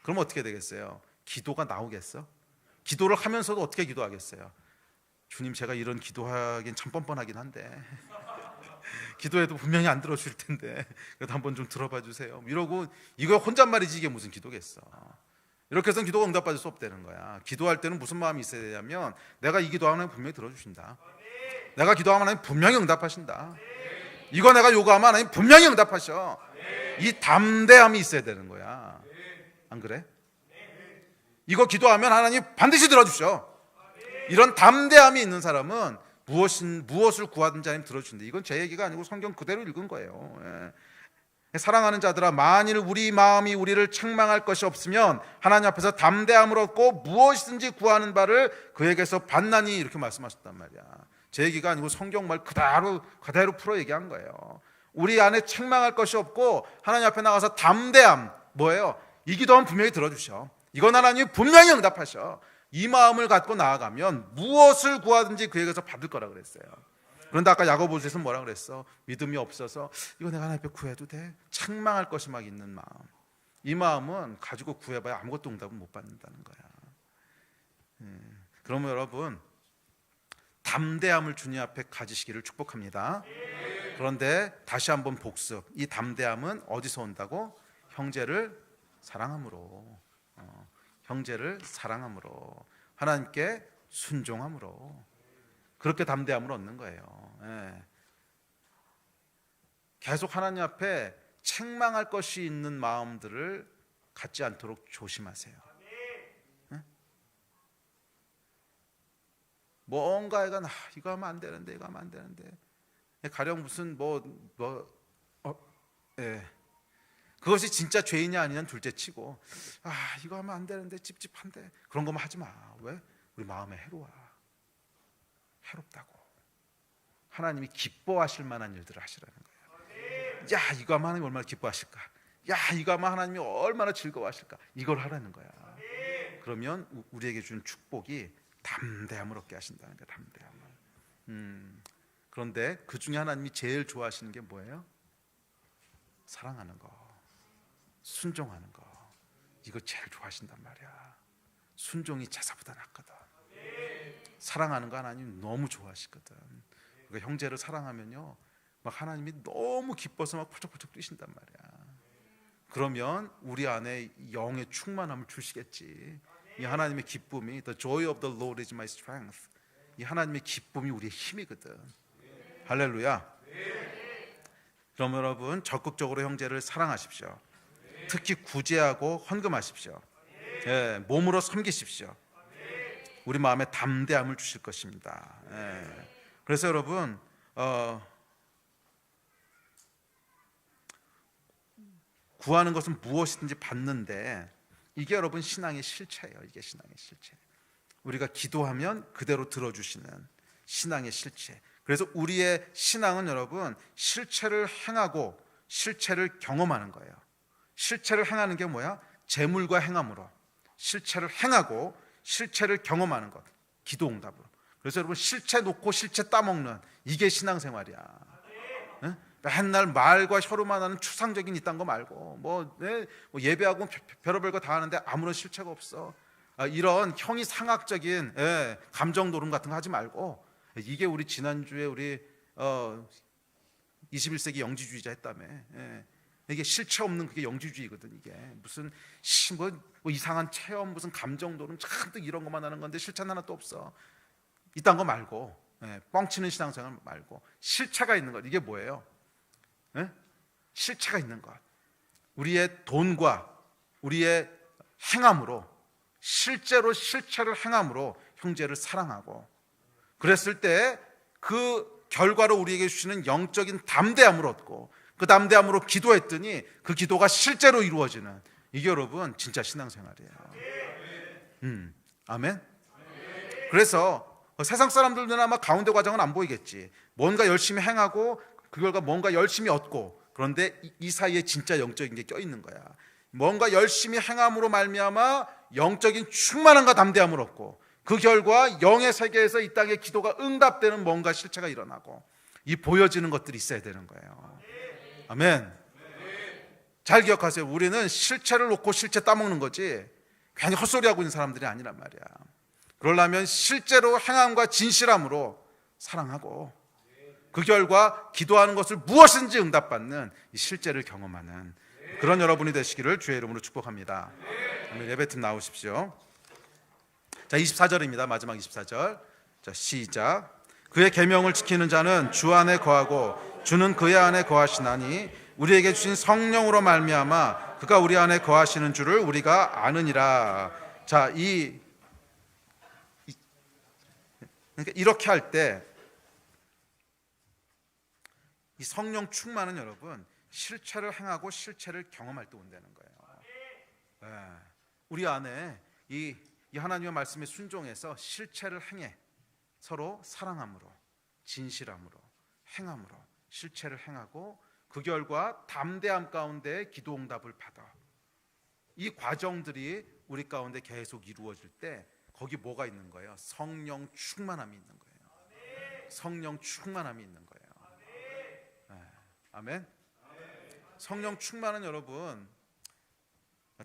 그럼 어떻게 되겠어요? 기도가 나오겠어? 기도를 하면서도 어떻게 기도하겠어요? 주님, 제가 이런 기도하긴 참 뻔뻔하긴 한데 기도해도 분명히 안 들어줄 텐데 그래도 한번 좀 들어봐 주세요 이러고, 이거 혼잣말이지 이게 무슨 기도겠어. 이렇게 해서는 기도가 응답받을 수 없다는 거야. 기도할 때는 무슨 마음이 있어야 되냐면 내가 이 기도하면 분명히 들어주신다. 내가 기도하면 하나님 분명히 응답하신다. 이거 내가 요구하면 하나님 분명히 응답하셔. 이 담대함이 있어야 되는 거야. 안 그래? 이거 기도하면 하나님 반드시 들어주셔. 이런 담대함이 있는 사람은 무엇을 구하든지 하나님 들어주신다. 이건 제 얘기가 아니고 성경 그대로 읽은 거예요. 사랑하는 자들아, 만일 우리 마음이 우리를 책망할 것이 없으면 하나님 앞에서 담대함을 얻고 무엇이든지 구하는 바를 그에게서 받나니, 이렇게 말씀하셨단 말이야. 제 얘기가 아니고 성경말 그대로 풀어 얘기한 거예요. 우리 안에 책망할 것이 없고 하나님 앞에 나가서 담대함, 뭐예요? 이 기도하면 분명히 들어주셔. 이건 하나님이 분명히 응답하셔. 이 마음을 갖고 나아가면 무엇을 구하든지 그에게서 받을 거라 그랬어요. 그런데 아까 야고보서에서 뭐라 그랬어? 믿음이 없어서 이거 내가 하나님 앞에 구해도 돼? 책망할 것이 막 있는 마음. 이 마음은 가지고 구해봐야 아무것도 응답은 못 받는다는 거야. 그러면 여러분, 담대함을 주님 앞에 가지시기를 축복합니다. 그런데 다시 한번 복습. 이 담대함은 어디서 온다고? 형제를 사랑함으로, 형제를 사랑함으로, 하나님께 순종함으로, 그렇게 담대함을 얻는 거예요. 계속 하나님 앞에 책망할 것이 있는 마음들을 갖지 않도록 조심하세요. 뭔가 이거 하면 안 되는데, 이거 하면 안 되는데, 가령 무슨 그것이 진짜 죄이냐 아니냐는 둘째치고, 이거 하면 안 되는데, 찝찝한데, 그런 거만 하지 마. 왜? 우리 마음에 해롭다고. 하나님이 기뻐하실 만한 일들을 하시라는 거예요. 야, 이거 하면 하나님이 얼마나 기뻐하실까? 야, 이거 하면 하나님이 얼마나 즐거워하실까? 이걸 하라는 거야. 그러면 우리에게 준 축복이 담대함을 얻게 하신다는 거야. 담대함을. 그런데 그 중에 하나님이 제일 좋아하시는 게 뭐예요? 사랑하는 거, 순종하는 거. 이거 제일 좋아하신단 말이야. 순종이 제사보다 낫거든. 사랑하는 거 하나님 너무 좋아하시거든. 그러니까 형제를 사랑하면요, 막 하나님이 너무 기뻐서 막 펄쩍펄쩍 뛰신단 말이야. 그러면 우리 안에 영의 충만함을 주시겠지. 이 하나님의 기쁨이, The joy of the Lord is my strength. 이 하나님의 기쁨이 우리의 힘이거든. 할렐루야. 그럼 여러분, 적극적으로 형제를 사랑하십시오. 특히 구제하고 헌금하십시오. 몸으로 섬기십시오. 우리 마음에 담대함을 주실 것입니다. 그래서 여러분, 구하는 것은 무엇이든지 받는데, 이게 여러분 신앙의 실체예요. 이게 신앙의 실체. 우리가 기도하면 그대로 들어주시는 신앙의 실체. 그래서 우리의 신앙은 여러분, 실체를 행하고 실체를 경험하는 거예요. 실체를 행하는 게 뭐야? 재물과 행함으로. 실체를 행하고 실체를 경험하는 것, 기도 응답으로. 그래서 여러분, 실체 놓고 실체 따먹는, 이게 신앙생활이야. 맨날 말과 혀로만 하는 추상적인 이딴 거 말고, 예배하고 별의별 거 다 하는데 아무런 실체가 없어. 이런 형이상학적인 감정 노름 같은 거 하지 말고, 이게 우리 지난주에 우리 21세기 영지주의자 했다며. 이게 실체 없는 그게 영지주의거든. 이게 무슨 뭐 이상한 체험, 무슨 감정 노름 잔뜩 이런 것만 하는 건데 실체는 하나도 없어. 이딴 거 말고, 뻥치는 신앙생활 말고 실체가 있는 것. 이게 뭐예요? 실체가 있는 것. 우리의 돈과 우리의 행함으로, 실제로 실체를 행함으로 형제를 사랑하고, 그랬을 때 그 결과로 우리에게 주시는 영적인 담대함을 얻고, 그 담대함으로 기도했더니 그 기도가 실제로 이루어지는, 이게 여러분 진짜 신앙생활이에요. 아멘. 그래서 세상 사람들은 아마 가운데 과정은 안 보이겠지. 뭔가 열심히 행하고 그 결과 뭔가 열심히 얻고, 그런데 이 사이에 진짜 영적인 게 껴있는 거야. 뭔가 열심히 행함으로 말미암아 영적인 충만함과 담대함을 얻고, 그 결과 영의 세계에서 이 땅에 기도가 응답되는 뭔가 실체가 일어나고, 이 보여지는 것들이 있어야 되는 거예요. 아멘. 잘 기억하세요. 우리는 실체를 놓고 실체 따먹는 거지 괜히 헛소리하고 있는 사람들이 아니란 말이야. 그러려면 실제로 행함과 진실함으로 사랑하고, 그 결과 기도하는 것을 무엇인지 응답받는 이 실제를 경험하는 그런 여러분이 되시기를 주의 이름으로 축복합니다. 예배팀 나오십시오. 자, 24절입니다. 마지막 24절. 자, 시작. 그의 계명을 지키는 자는 주 안에 거하고 주는 그의 안에 거하시나니 우리에게 주신 성령으로 말미암아 그가 우리 안에 거하시는 줄을 우리가 아느니라. 자, 그러니까 이렇게 할 때 이 성령 충만은 여러분 실체를 행하고 실체를 경험할 때 온다는 거예요. 우리 안에 이 하나님의 말씀에 순종해서 실체를 행해 서로 사랑함으로, 진실함으로, 행함으로 실체를 행하고 그 결과 담대함 가운데 기도 응답을 받아. 이 과정들이 우리 가운데 계속 이루어질 때 거기 뭐가 있는 거예요? 성령 충만함이 있는 거예요. 성령 충만함이 있는 거예요. 아멘. 성령 충만은 여러분,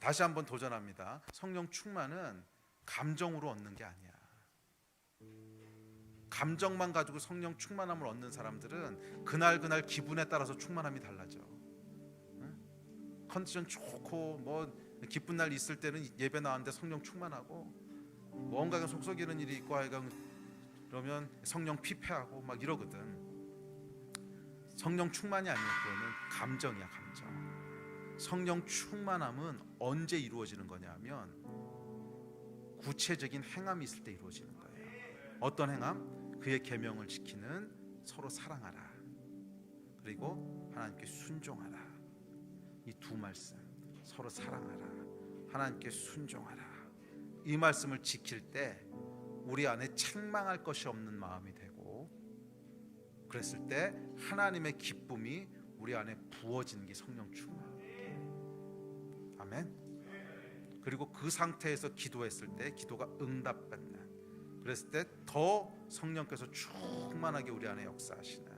다시 한번 도전합니다. 성령 충만은 감정으로 얻는 게 아니야. 감정만 가지고 성령 충만함을 얻는 사람들은 그날 기분에 따라서 충만함이 달라져. 컨디션 좋고 뭐 기쁜 날 있을 때는 예배 나왔는데 성령 충만하고, 뭔가 속썩이는 일이 있고 하여간 그러면 성령 피폐하고 막 이러거든. 성령 충만이 아니고 그거는 감정이야, 감정. 성령 충만함은 언제 이루어지는 거냐면 구체적인 행함이 있을 때 이루어지는 거예요. 어떤 행함? 그의 계명을 지키는 서로 사랑하라, 그리고 하나님께 순종하라. 이 두 말씀, 서로 사랑하라, 하나님께 순종하라, 이 말씀을 지킬 때 우리 안에 책망할 것이 없는 마음이 되고, 그랬을 때 하나님의 기쁨이 우리 안에 부어지는 게 성령 충만. 아멘. 그리고 그 상태에서 기도했을 때 기도가 응답받는, 그랬을 때 더 성령께서 충만하게 우리 안에 역사하시는,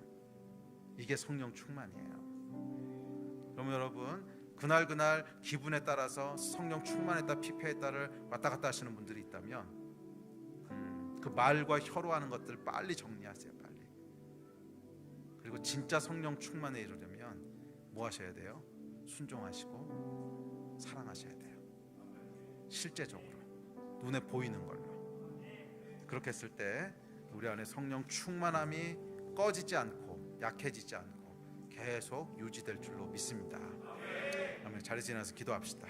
이게 성령 충만이에요. 그러면 여러분, 그날 기분에 따라서 성령 충만했다 피폐했다를 왔다 갔다 하시는 분들이 있다면 그 말과 혀로 하는 것들 빨리 정리하세요, 빨리. 그리고 진짜 성령 충만에 이르려면 뭐 하셔야 돼요? 순종하시고 사랑하셔야 돼요. 실제적으로 눈에 보이는 걸로. 그렇게 했을 때 우리 안에 성령 충만함이 꺼지지 않고 약해지지 않고 계속 유지될 줄로 믿습니다. 아멘. 자리에 일어나서 기도합시다.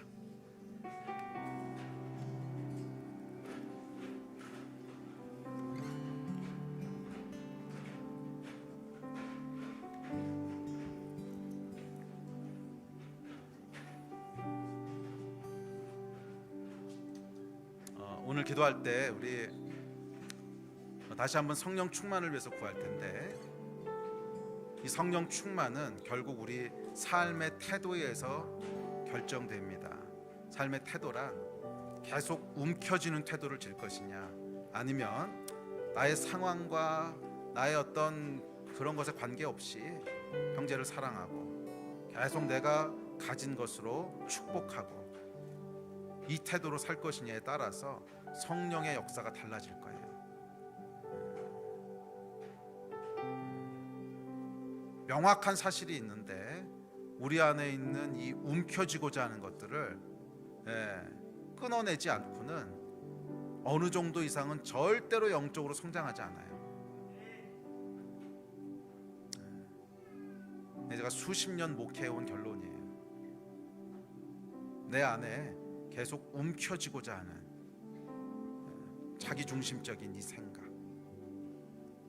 오늘 기도할 때 우리 다시 한번 성령 충만을 위해서 구할 텐데, 이 성령 충만은 결국 우리 삶의 태도에서 결정됩니다. 삶의 태도란 계속 움켜쥐는 태도를 질 것이냐, 아니면 나의 상황과 나의 어떤 그런 것에 관계없이 형제를 사랑하고 계속 내가 가진 것으로 축복하고 이 태도로 살 것이냐에 따라서 성령의 역사가 달라질 거예요. 명확한 사실이 있는데 우리 안에 있는 이 움켜쥐고자 하는 것들을 끊어내지 않고는 어느 정도 이상은 절대로 영적으로 성장하지 않아요. 제가 수십 년 목회해온 결론이에요. 내 안에 계속 움켜쥐고자 하는 자기중심적인 이 생각.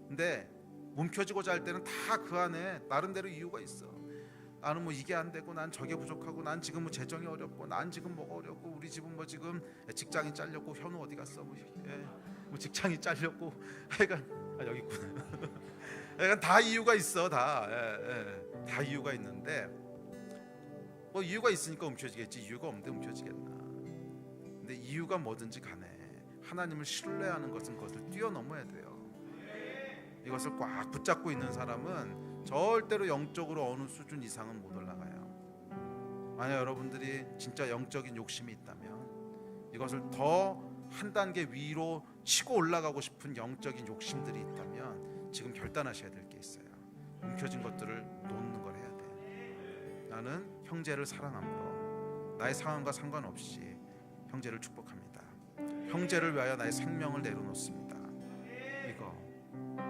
근데 움켜쥐고자 할 때는 다 그 안에 나름대로 이유가 있어. 나는 뭐 이게 안 되고, 난 저게 부족하고, 난 지금 뭐 재정이 어렵고, 난 지금 뭐가 어렵고, 우리 집은 뭐 지금 직장이 잘렸고, 현우 어디 갔어? 뭐 직장이 잘렸고, 하여간 여기 있구나. 하여간 다 이유가 있어, 다 이유가 있는데, 뭐 이유가 있으니까 움켜쥐겠지, 이유가 없는데 움켜쥐겠나? 근데 이유가 뭐든지 간에 하나님을 신뢰하는 것은 그것을 뛰어넘어야 돼요. 이것을 꽉 붙잡고 있는 사람은 절대로 영적으로 어느 수준 이상은 못 올라가요. 만약 여러분들이 진짜 영적인 욕심이 있다면, 이것을 더 한 단계 위로 치고 올라가고 싶은 영적인 욕심들이 있다면 지금 결단하셔야 될 게 있어요. 움켜진 것들을 놓는 걸 해야 돼. 나는 형제를 사랑함으로 나의 상황과 상관없이 형제를 축복합니다. 형제를 위하여 나의 생명을 내려놓습니다.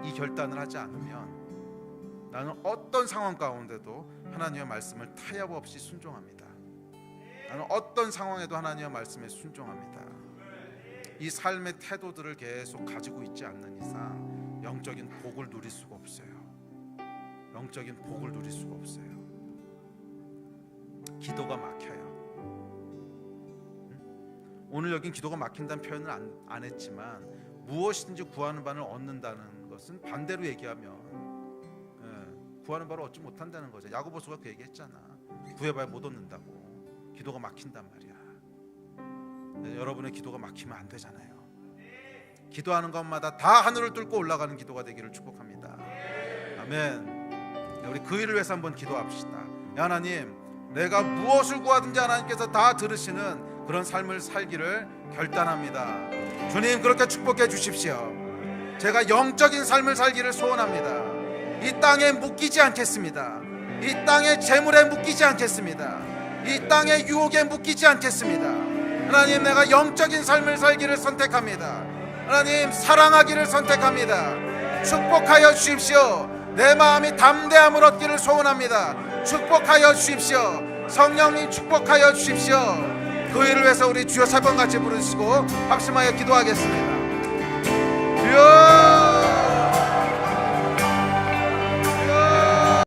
이 결단을 하지 않으면 나는 어떤 상황 가운데도 하나님의 말씀을 타협 없이 순종합니다. 나는 어떤 상황에도 하나님의 말씀에 순종합니다. 이 삶의 태도들을 계속 가지고 있지 않는 이상 영적인 복을 누릴 수가 없어요. 영적인 복을 누릴 수가 없어요. 기도가 막혀요. 오늘 여긴 기도가 막힌다는 표현을 안 했지만 무엇이든지 구하는 바를 얻는다는 것은 반대로 얘기하면 구하는 바를 얻지 못한다는 거죠. 야고보서가 그 얘기했잖아. 구해봐야 못 얻는다고. 기도가 막힌단 말이야. 여러분의 기도가 막히면 안 되잖아요. 기도하는 것마다 다 하늘을 뚫고 올라가는 기도가 되기를 축복합니다. 아멘. 우리 그 일을 위해서 한번 기도합시다. 하나님, 내가 무엇을 구하든지 하나님께서 다 들으시는 그런 삶을 살기를 결단합니다. 주님, 그렇게 축복해 주십시오. 제가 영적인 삶을 살기를 소원합니다. 이 땅에 묶이지 않겠습니다. 이 땅의 재물에 묶이지 않겠습니다. 이 땅의 유혹에 묶이지 않겠습니다. 하나님, 내가 영적인 삶을 살기를 선택합니다. 하나님, 사랑하기를 선택합니다. 축복하여 주십시오. 내 마음이 담대함을 얻기를 소원합니다. 축복하여 주십시오. 성령님, 축복하여 주십시오. 그 일을 위해서 우리 주여 3번 같이 부르시고 합심하여 기도하겠습니다.